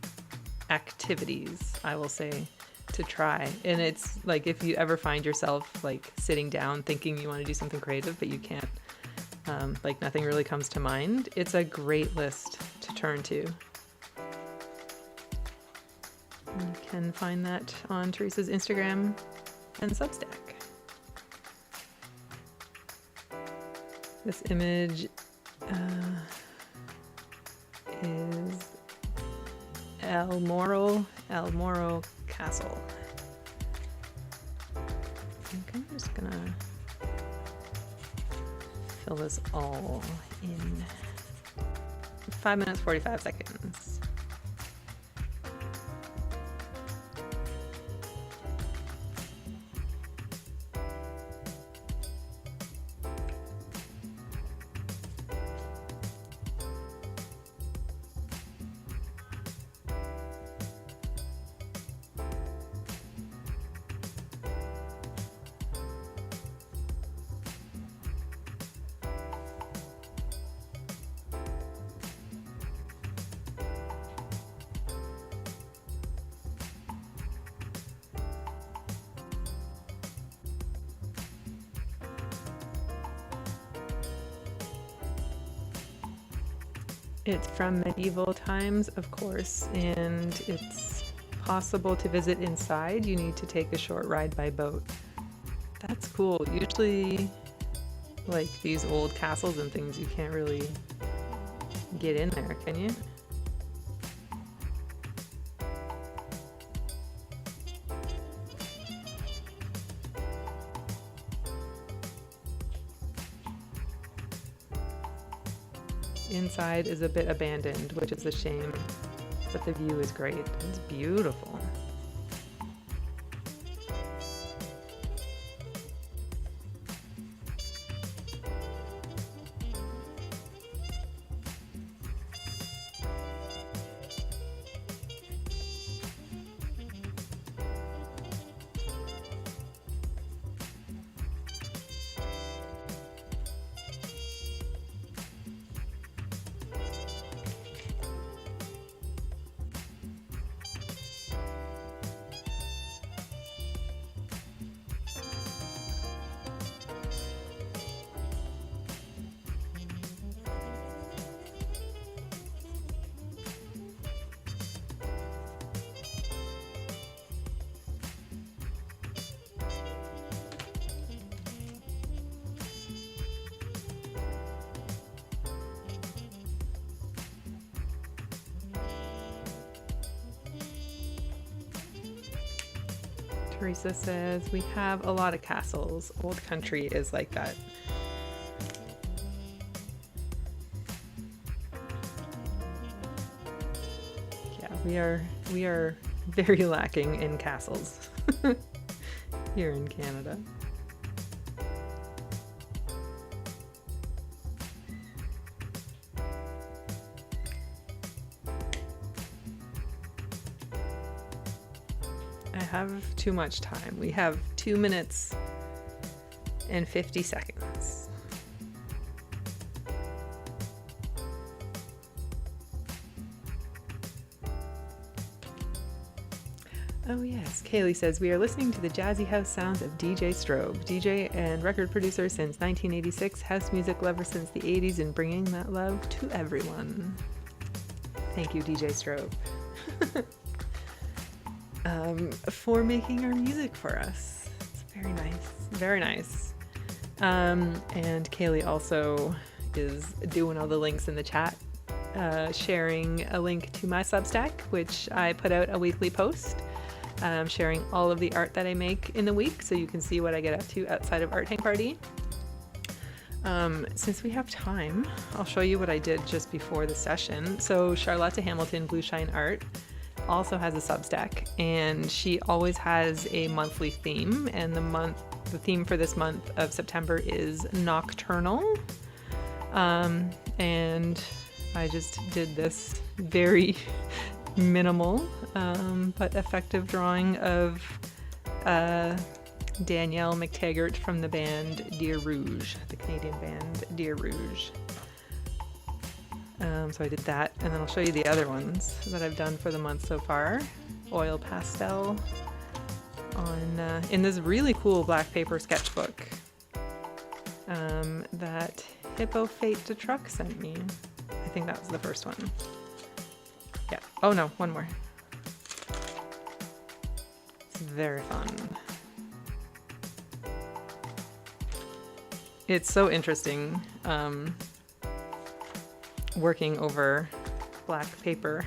activities, I will say, to try. And it's like, if you ever find yourself like sitting down thinking you want to do something creative but you can't, like nothing really comes to mind, it's a great list to turn to. You can find that on Teresa's Instagram and Substack. This image is El Moro Castle. I think I'm just gonna fill this all in 5 minutes, 45 seconds. It's from medieval times, of course, and it's possible to visit inside. You need to take a short ride by boat. That's cool. Usually, like these old castles and things, you can't really get in there, can you? inside is a bit abandoned, which is a shame, but the view is great. It's beautiful. Teresa says, we have a lot of castles. Old country is like that. Yeah, we are very lacking in castles here in Canada. I have too much time. We have 2 minutes and 50 seconds. Oh yes, Kaylee says, we are listening to the jazzy house sounds of DJ Strobe, DJ and record producer since 1986, house music lover since the 80s, and bringing that love to everyone. Thank you, DJ Strobe. For making our music for us. It's very nice, very nice. And Kaylee also is doing all the links in the chat, sharing a link to my Substack, which I put out a weekly post, sharing all of the art that I make in the week, so you can see what I get up to outside of Art Hang Party. Since we have time, I'll show you what I did just before the session. So Charlotte Hamilton, Blue Shine Art, also has a Substack, and she always has a monthly theme, and the theme for this month of September is nocturnal. And I just did this very minimal but effective drawing of Danielle McTaggart from the band Dear Rouge, the Canadian band Dear Rouge. So I did that, and then I'll show you the other ones that I've done for the month so far. Oil pastel on in this really cool black paper sketchbook that Hippo Fate to Truck sent me. I think that was the first one. Yeah. Oh no, one more. It's very fun. It's so interesting. Working over black paper.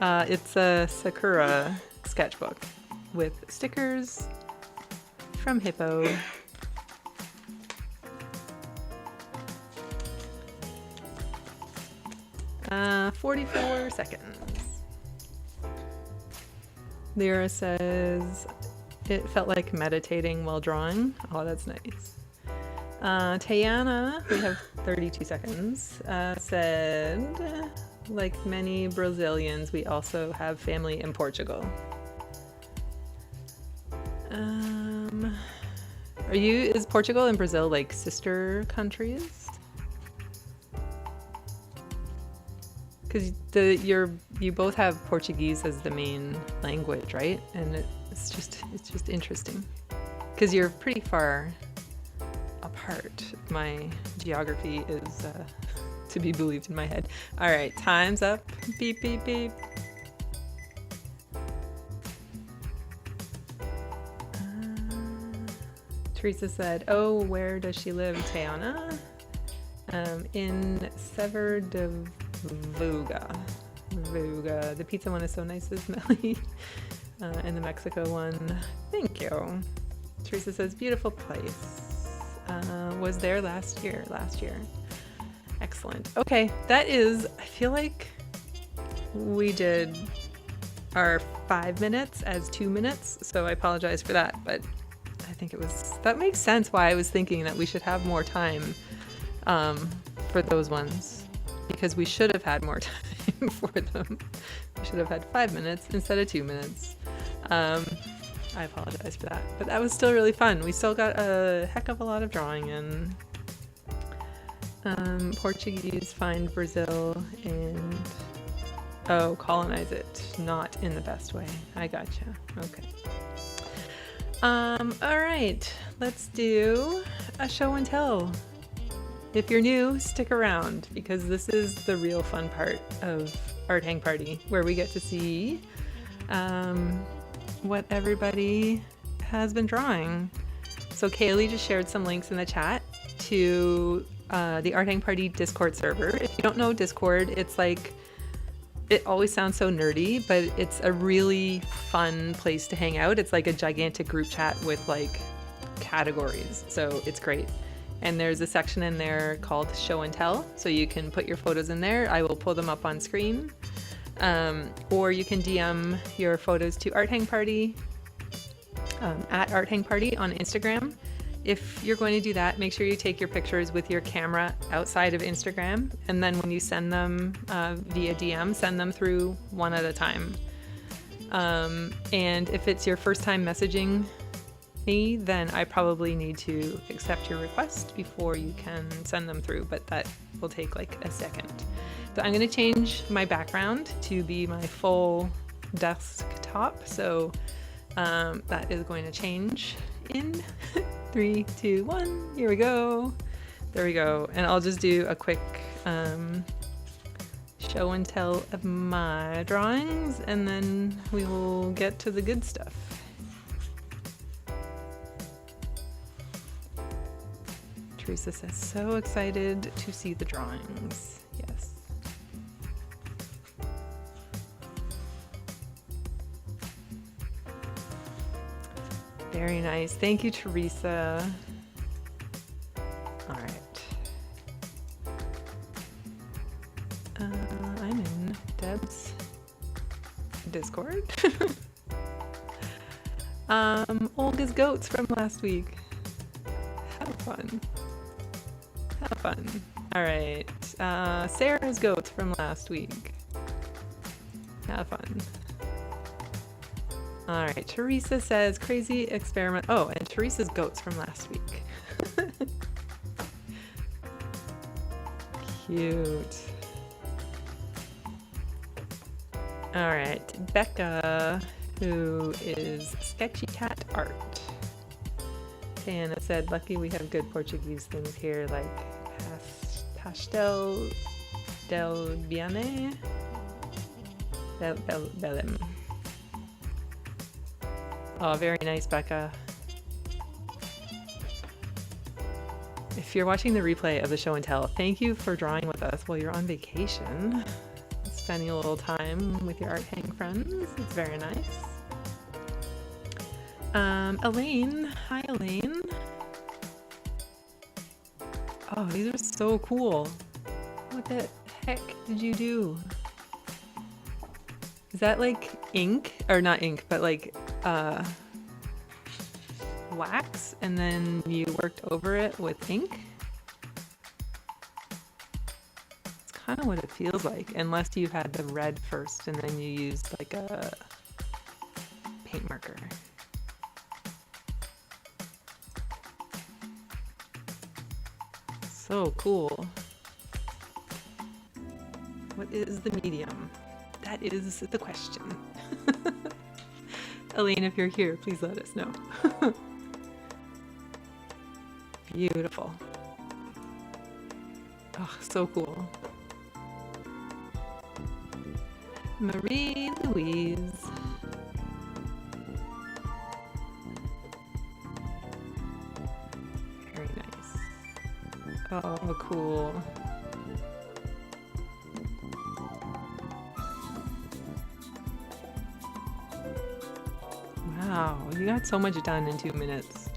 It's a Sakura sketchbook with stickers from Hippo. Uh, 44 seconds. Lyra says, it felt like meditating while drawing. Oh, that's nice. Tayana, we have 32 seconds, said, like many Brazilians, we also have family in Portugal. Is Portugal and Brazil like sister countries? Because you both have Portuguese as the main language, right? And it's just interesting because you're pretty far apart. My geography is to be believed in my head. All right, time's up. Beep, beep, beep. Teresa said, oh, where does she live, Tayana? In Sever de Vuga. The pizza one is so nice, says Melly. And the Mexico one, thank you. Teresa says, beautiful place. Was there last year. Excellent. Okay, that is, I feel like we did our 5 minutes as 2 minutes, so I apologize for that, but I think that makes sense why I was thinking that we should have more time for those ones, because we should have had more time for them. We should have had 5 minutes instead of 2 minutes. I apologize for that, but that was still really fun. We still got a heck of a lot of drawing in. Portuguese, find Brazil, and colonize it, not in the best way. I gotcha. Okay. All right, let's do a show and tell. If you're new, stick around, because this is the real fun part of Art Hang Party, where we get to see what everybody has been drawing. So Kaylee just shared some links in the chat to the Art Hang Party Discord server. If you don't know Discord, it's like, it always sounds so nerdy, but it's a really fun place to hang out. It's like a gigantic group chat with like categories, so it's great. And there's a section in there called Show and Tell, so you can put your photos in there. I will pull them up on screen. Or you can DM your photos to Art Hang Party, at Art Hang Party on Instagram. If you're going to do that, make sure you take your pictures with your camera outside of Instagram, and then when you send them via DM, send them through one at a time. And if it's your first time messaging me, then I probably need to accept your request before you can send them through, but that will take like a second. So I'm going to change my background to be my full desktop, so that is going to change in 3, 2, 1. Here we go. There we go. And I'll just do a quick show and tell of my drawings, and then we will get to the good stuff. Teresa says, so excited to see the drawings. Yes. Very nice. Thank you, Teresa. All right. I'm in Deb's Discord. Olga's goats from last week. Have fun. Have fun. All right. Sarah's goats from last week. Have fun. All right, Teresa says, crazy experiment. Oh, and Teresa's goats from last week. Cute. All right, Becca, who is Sketchy Cat Art. Diana said, lucky we have good Portuguese things here, like Pastel del Biane. Belem. Oh, very nice, Becca. If you're watching the replay of the show and tell, thank you for drawing with us while you're on vacation. Spending a little time with your art hang friends. It's very nice. Elaine. Hi, Elaine. Oh, these are so cool. What the heck did you do? Is that like ink? Or not ink, but like wax, and then you worked over it with ink? It's kind of what it feels like, unless you had the red first and then you used like a paint marker. So cool. What is the medium? That is the question. Elaine, if you're here, please let us know. Beautiful. Oh, so cool. Marie Louise. Very nice. Oh, cool. Wow, you got so much done in 2 minutes.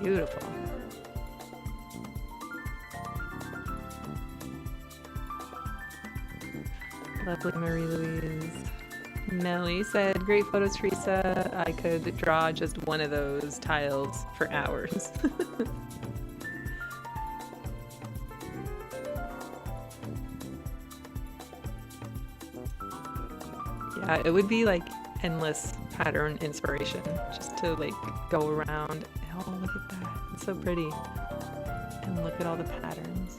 Beautiful. Lovely Marie Louise. Melly said, great photos, Teresa. I could draw just one of those tiles for hours. Yeah, it would be like endless pattern inspiration just to like go around. Oh, look at that. It's so pretty. And look at all the patterns.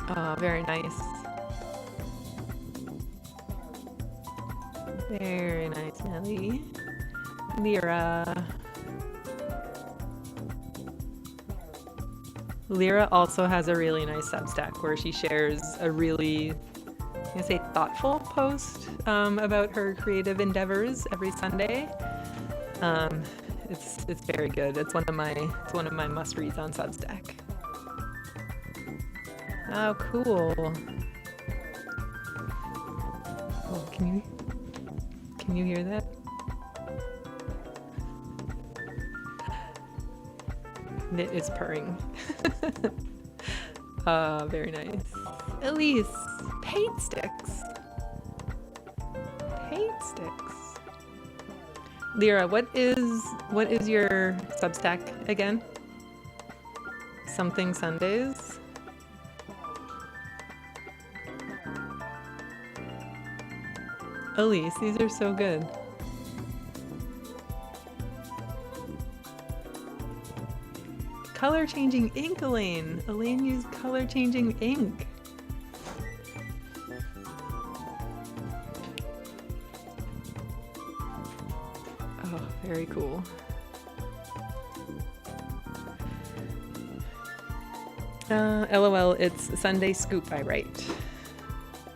Oh, very nice. Very nice, Nelly. Lyra. Lyra also has a really nice Substack where she shares a really, I'm gonna say, thoughtful post about her creative endeavors every Sunday. It's very good. It's one of my must reads on Substack. Oh, cool. Oh, can you hear that? Knit is purring. Very nice. Elise, paint sticks. Paint sticks. Lyra, what is your Substack again? Something Sundays? Elise, these are so good. Color changing ink, Elaine. Elaine used color changing ink. Oh, very cool. LOL, it's Sunday Scoop, I write.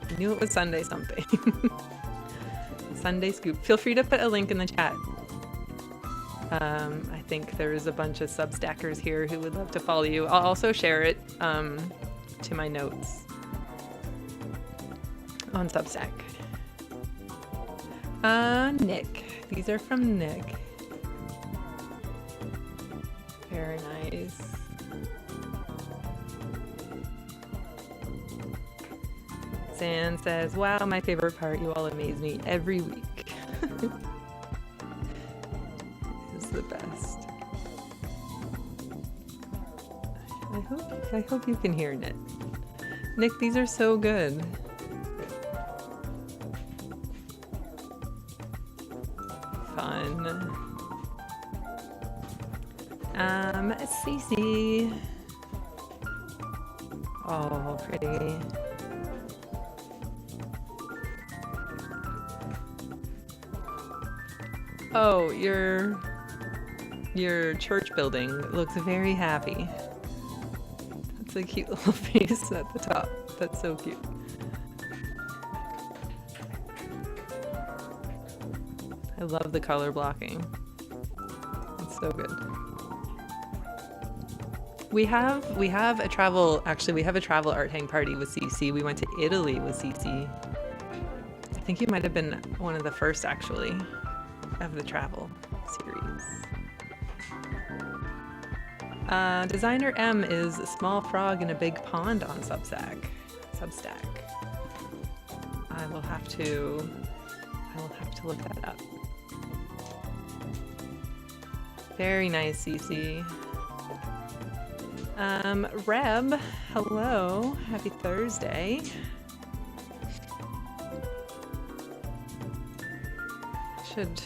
I knew it was Sunday something. Sunday Scoop. Feel free to put a link in the chat. I think there's a bunch of Substackers here who would love to follow you. I'll also share it to my notes on Substack. Nick. These are from Nick. Very nice. Zan says, wow, my favorite part, you all amaze me every week. It's the best. I hope you can hear it. Nick, these are so good. Fun. Cece. Oh, pretty. Oh, your church building looks very happy. That's a cute little face at the top. That's so cute. I love the color blocking. It's so good. We have a travel art hang party with CC. We went to Italy with CC. I think you might have been one of the first actually of the travel series. Designer M is a small frog in a big pond on Substack. I will have to look that up. Very nice, Cece. Reb, hello, happy Thursday. I should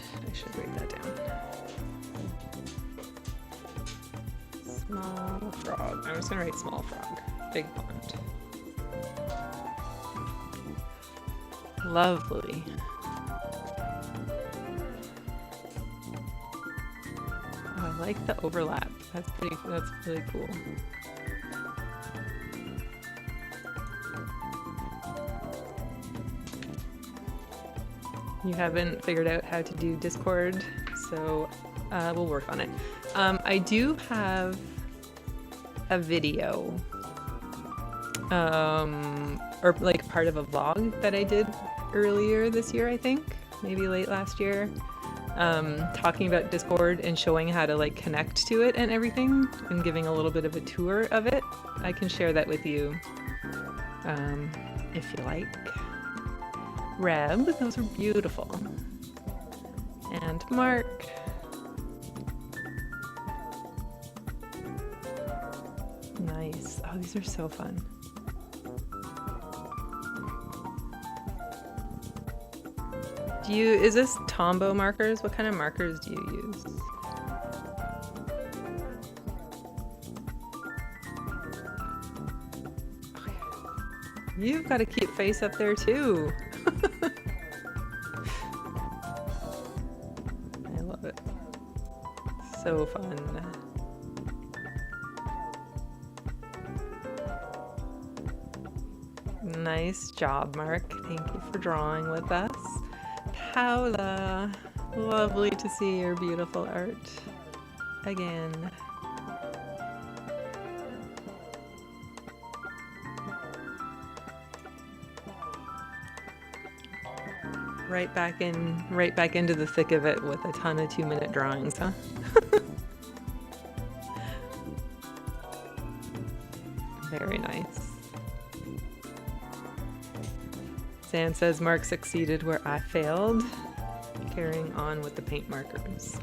write that down. Small frog. I was gonna write small frog. Big pond. Lovely. Oh, I like the overlap. That's really cool. You haven't figured out how to do Discord, so we'll work on it. I do have a video or like part of a vlog that I did earlier this year, I think, maybe late last year, talking about Discord and showing how to like connect to it and everything, and giving a little bit of a tour of it. I can share that with you if you like. Reb, those are beautiful. And Mark. Nice. Oh, these are so fun. Is this Tombow markers? What kind of markers do you use? You've got a cute face up there too. I love it. So fun. Nice job, Mark. Thank you for drawing with us. Paula, lovely to see your beautiful art again. Right back into the thick of it with a ton of 2-minute drawings, huh? Very nice. Sam says Mark succeeded where I failed, carrying on with the paint markers.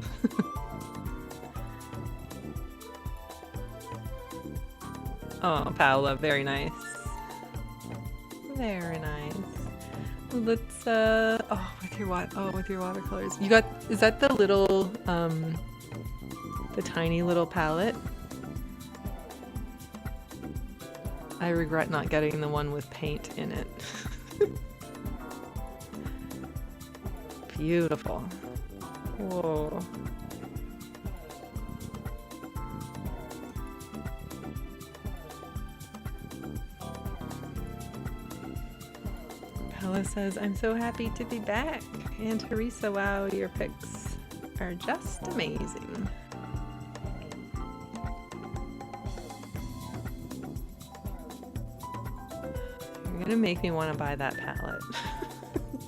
Oh, Paola, very nice. Very nice. Let's with your watercolors. Is that the little the tiny little palette? I regret not getting the one with paint in it. Beautiful. Whoa. Paula says, I'm so happy to be back. And Teresa, wow, your pics are just amazing. You're gonna make me want to buy that palette.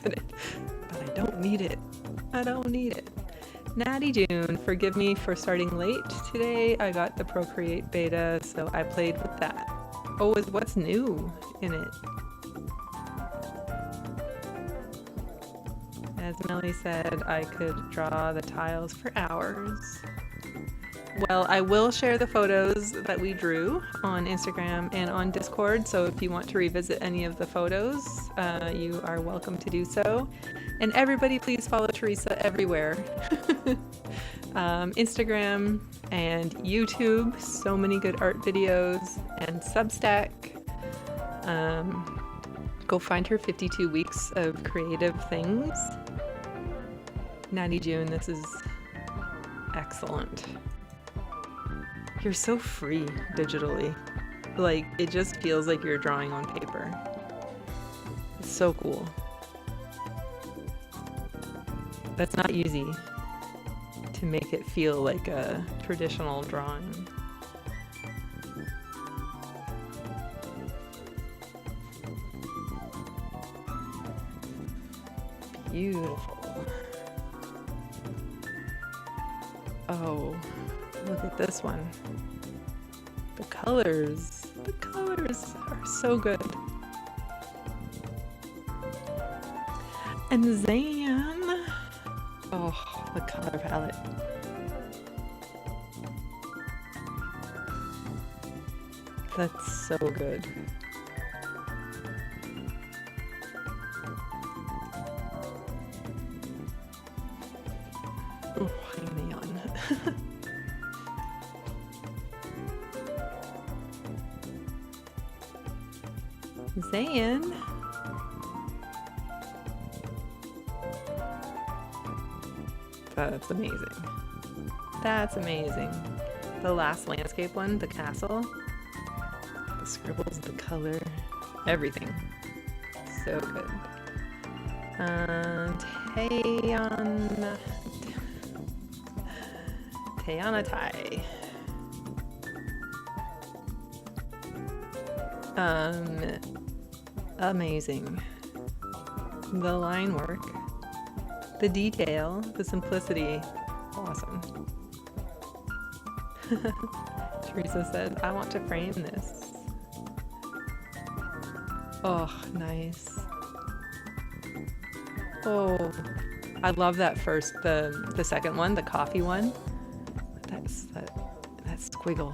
But I don't need it. I don't need it. Natty June, forgive me for starting late today. I got the Procreate beta, so I played with that. Oh, what's new in it? As Melly said, I could draw the tiles for hours. Well, I will share the photos that we drew on Instagram and on Discord, so if you want to revisit any of the photos, you are welcome to do so. And everybody please follow Teresa everywhere. Instagram and YouTube, so many good art videos, and Substack. Go find her 52 weeks of creative things. Natty June, this is excellent. You're so free digitally. Like, it just feels like you're drawing on paper. It's so cool. That's not easy to make it feel like a traditional drawing. Beautiful. Oh, look at this one. The colors are so good. And Zan, oh, the color palette. That's so good. Oh, hang on. Zan. That's amazing. That's amazing. The last landscape one, the castle, the scribbles, the color, everything. So good. Tayana Tai. Amazing. The line work, the detail, the simplicity, awesome. Teresa said, I want to frame this. Oh, nice. Oh, I love that first, the second one, the coffee one. That squiggle.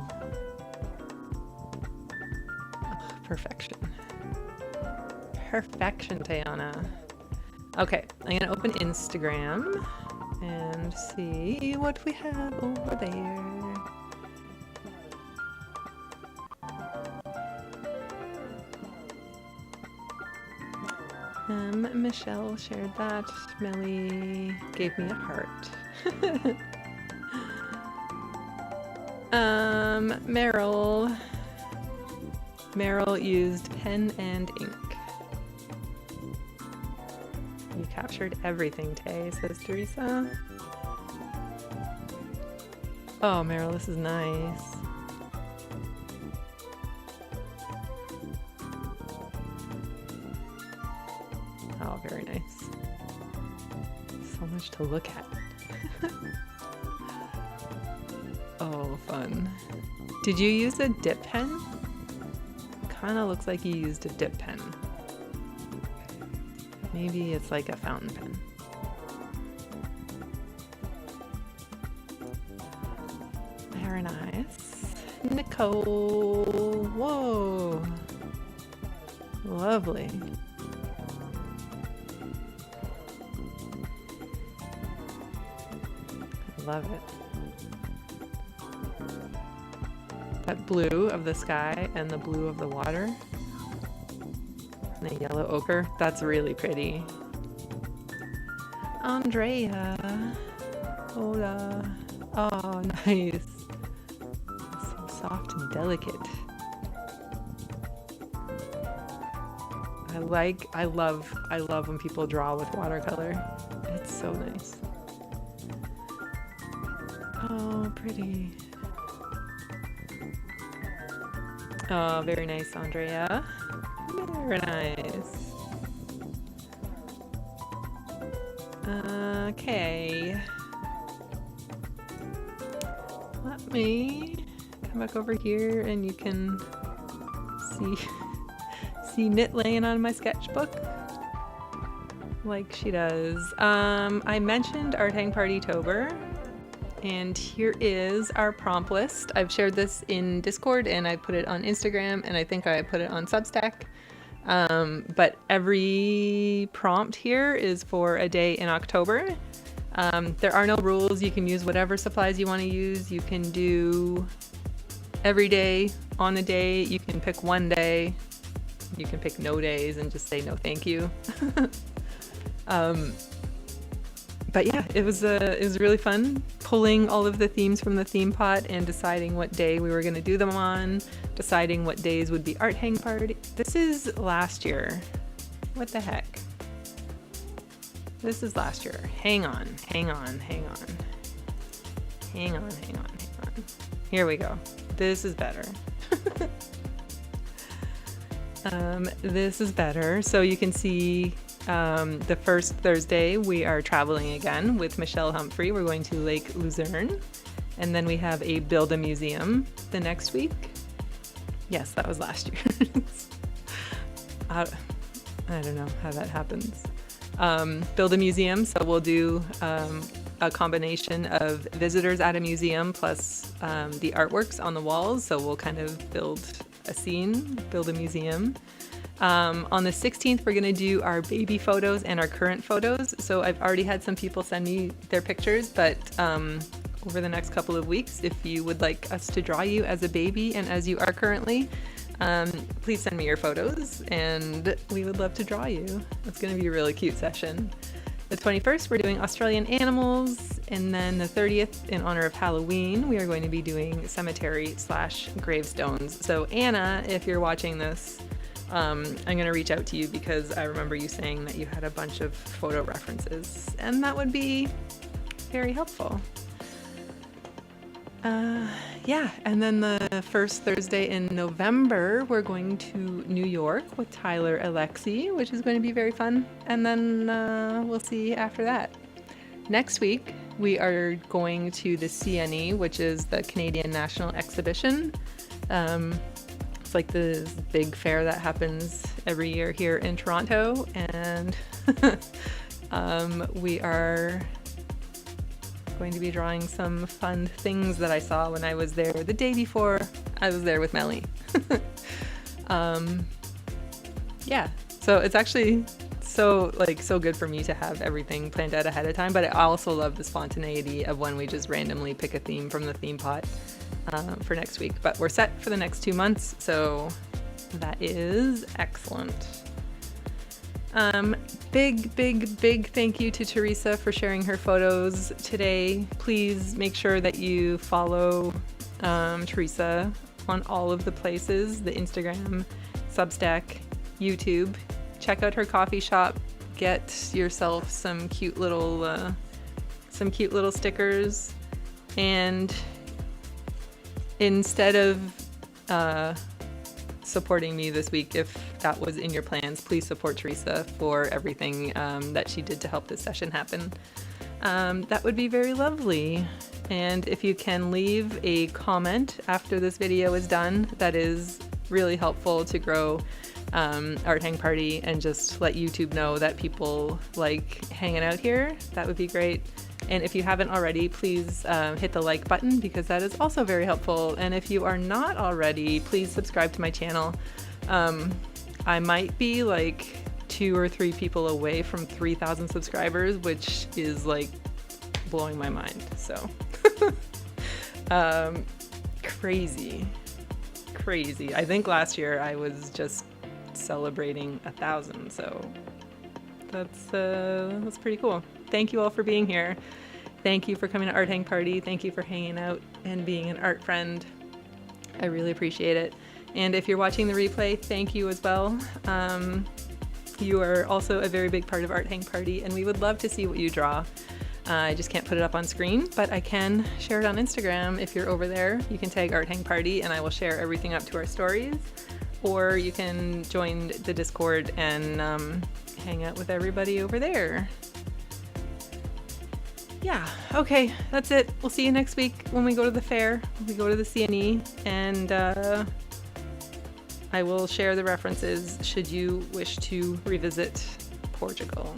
Oh, perfection. Perfection, Tayana. Okay, I'm gonna open Instagram and see what we have over there. Michelle shared that. Melly gave me a heart. Meryl used pen and ink. You captured everything, Tay, says Teresa. Oh, Meryl, this is nice. Oh, very nice. So much to look at. Oh, fun. Did you use a dip pen? Kind of looks like you used a dip pen. Maybe it's like a fountain pen. Very nice. Nicole. Whoa. Lovely. Love it. That blue of the sky and the blue of the water. And the yellow ochre. That's really pretty. Andrea. Hola. Oh, nice. So soft and delicate. I love when people draw with watercolor. It's so nice. Oh, pretty. Oh, very nice, Andrea. Very nice. Okay. Let me come back over here and you can see Knit laying on my sketchbook like she does. I mentioned Art Hang Party Tober. And here is our prompt list. I've shared this in Discord and I put it on Instagram and I think I put it on Substack. But every prompt here is for a day in October. There are no rules. You can use whatever supplies you want to use. You can do every day on the day. You can pick one day. You can pick no days and just say no thank you. But yeah, it was really fun pulling all of the themes from the theme pot and deciding what day we were going to do them on, deciding what days would be Art Hang Party. This is last year. What the heck? This is last year. Hang on. Here we go. This is better. This is better. So you can see the first Thursday we are traveling again with Michelle Humphrey. We're going to Lake Luzerne, and then we have a Build a Museum the next week. Yes, that was last year. I don't know how that happens. Build a museum, so we'll do a combination of visitors at a museum plus the artworks on the walls, so we'll kind of build a scene, build a museum. On the 16th, we're going to do our baby photos and our current photos. So I've already had some people send me their pictures, but over the next couple of weeks, if you would like us to draw you as a baby and as you are currently, please send me your photos and we would love to draw you. It's going to be a really cute session. The 21st, we're doing Australian animals, and then the 30th, in honor of Halloween, we are going to be doing cemetery/gravestones. So Anna, if you're watching this, I'm going to reach out to you because I remember you saying that you had a bunch of photo references, and that would be very helpful. Yeah, and then the first Thursday in November, we're going to New York with Tyler Alexi, which is going to be very fun. And then we'll see after that. Next week, we are going to the CNE, which is the Canadian National Exhibition. It's like the big fair that happens every year here in Toronto, and we are going to be drawing some fun things that I saw when I was there the day before I was there with Melly. Yeah, so it's actually so good for me to have everything planned out ahead of time, but I also love the spontaneity of when we just randomly pick a theme from the theme pot for next week. But we're set for the next 2 months, so that is excellent. Big thank you to Teresa for sharing her photos today. Please make sure that you follow Teresa on all of the places, the Instagram, Substack, YouTube. Check out her coffee shop. Get yourself some cute little stickers. And instead of supporting me this week, if that was in your plans, please support Teresa for everything that she did to help this session happen. That would be very lovely. And if you can leave a comment after this video is done, that is really helpful to grow Art Hang Party and just let YouTube know that people like hanging out here. That would be great. And if you haven't already, please hit the like button, because that is also very helpful. And if you are not already, please subscribe to my channel. I might be like 2 or 3 people away from 3,000 subscribers, which is like blowing my mind. So crazy. I think last year I was just celebrating 1,000. So that's pretty cool. Thank you all for being here. Thank you for coming to Art Hang Party. Thank you for hanging out and being an art friend. I really appreciate it. And if you're watching the replay, thank you as well. You are also a very big part of Art Hang Party, and we would love to see what you draw. I just can't put it up on screen, but I can share it on Instagram. If you're over there, you can tag Art Hang Party, and I will share everything up to our stories. Or you can join the Discord and hang out with everybody over there. Yeah, okay, that's it. We'll see you next week when we go to the fair. We go to the CNE, and I will share the references should you wish to revisit Portugal.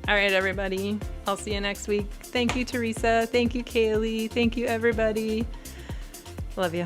All right, everybody, I'll see you next week. Thank you, Teresa. Thank you, Kaylee. Thank you, everybody. Love you.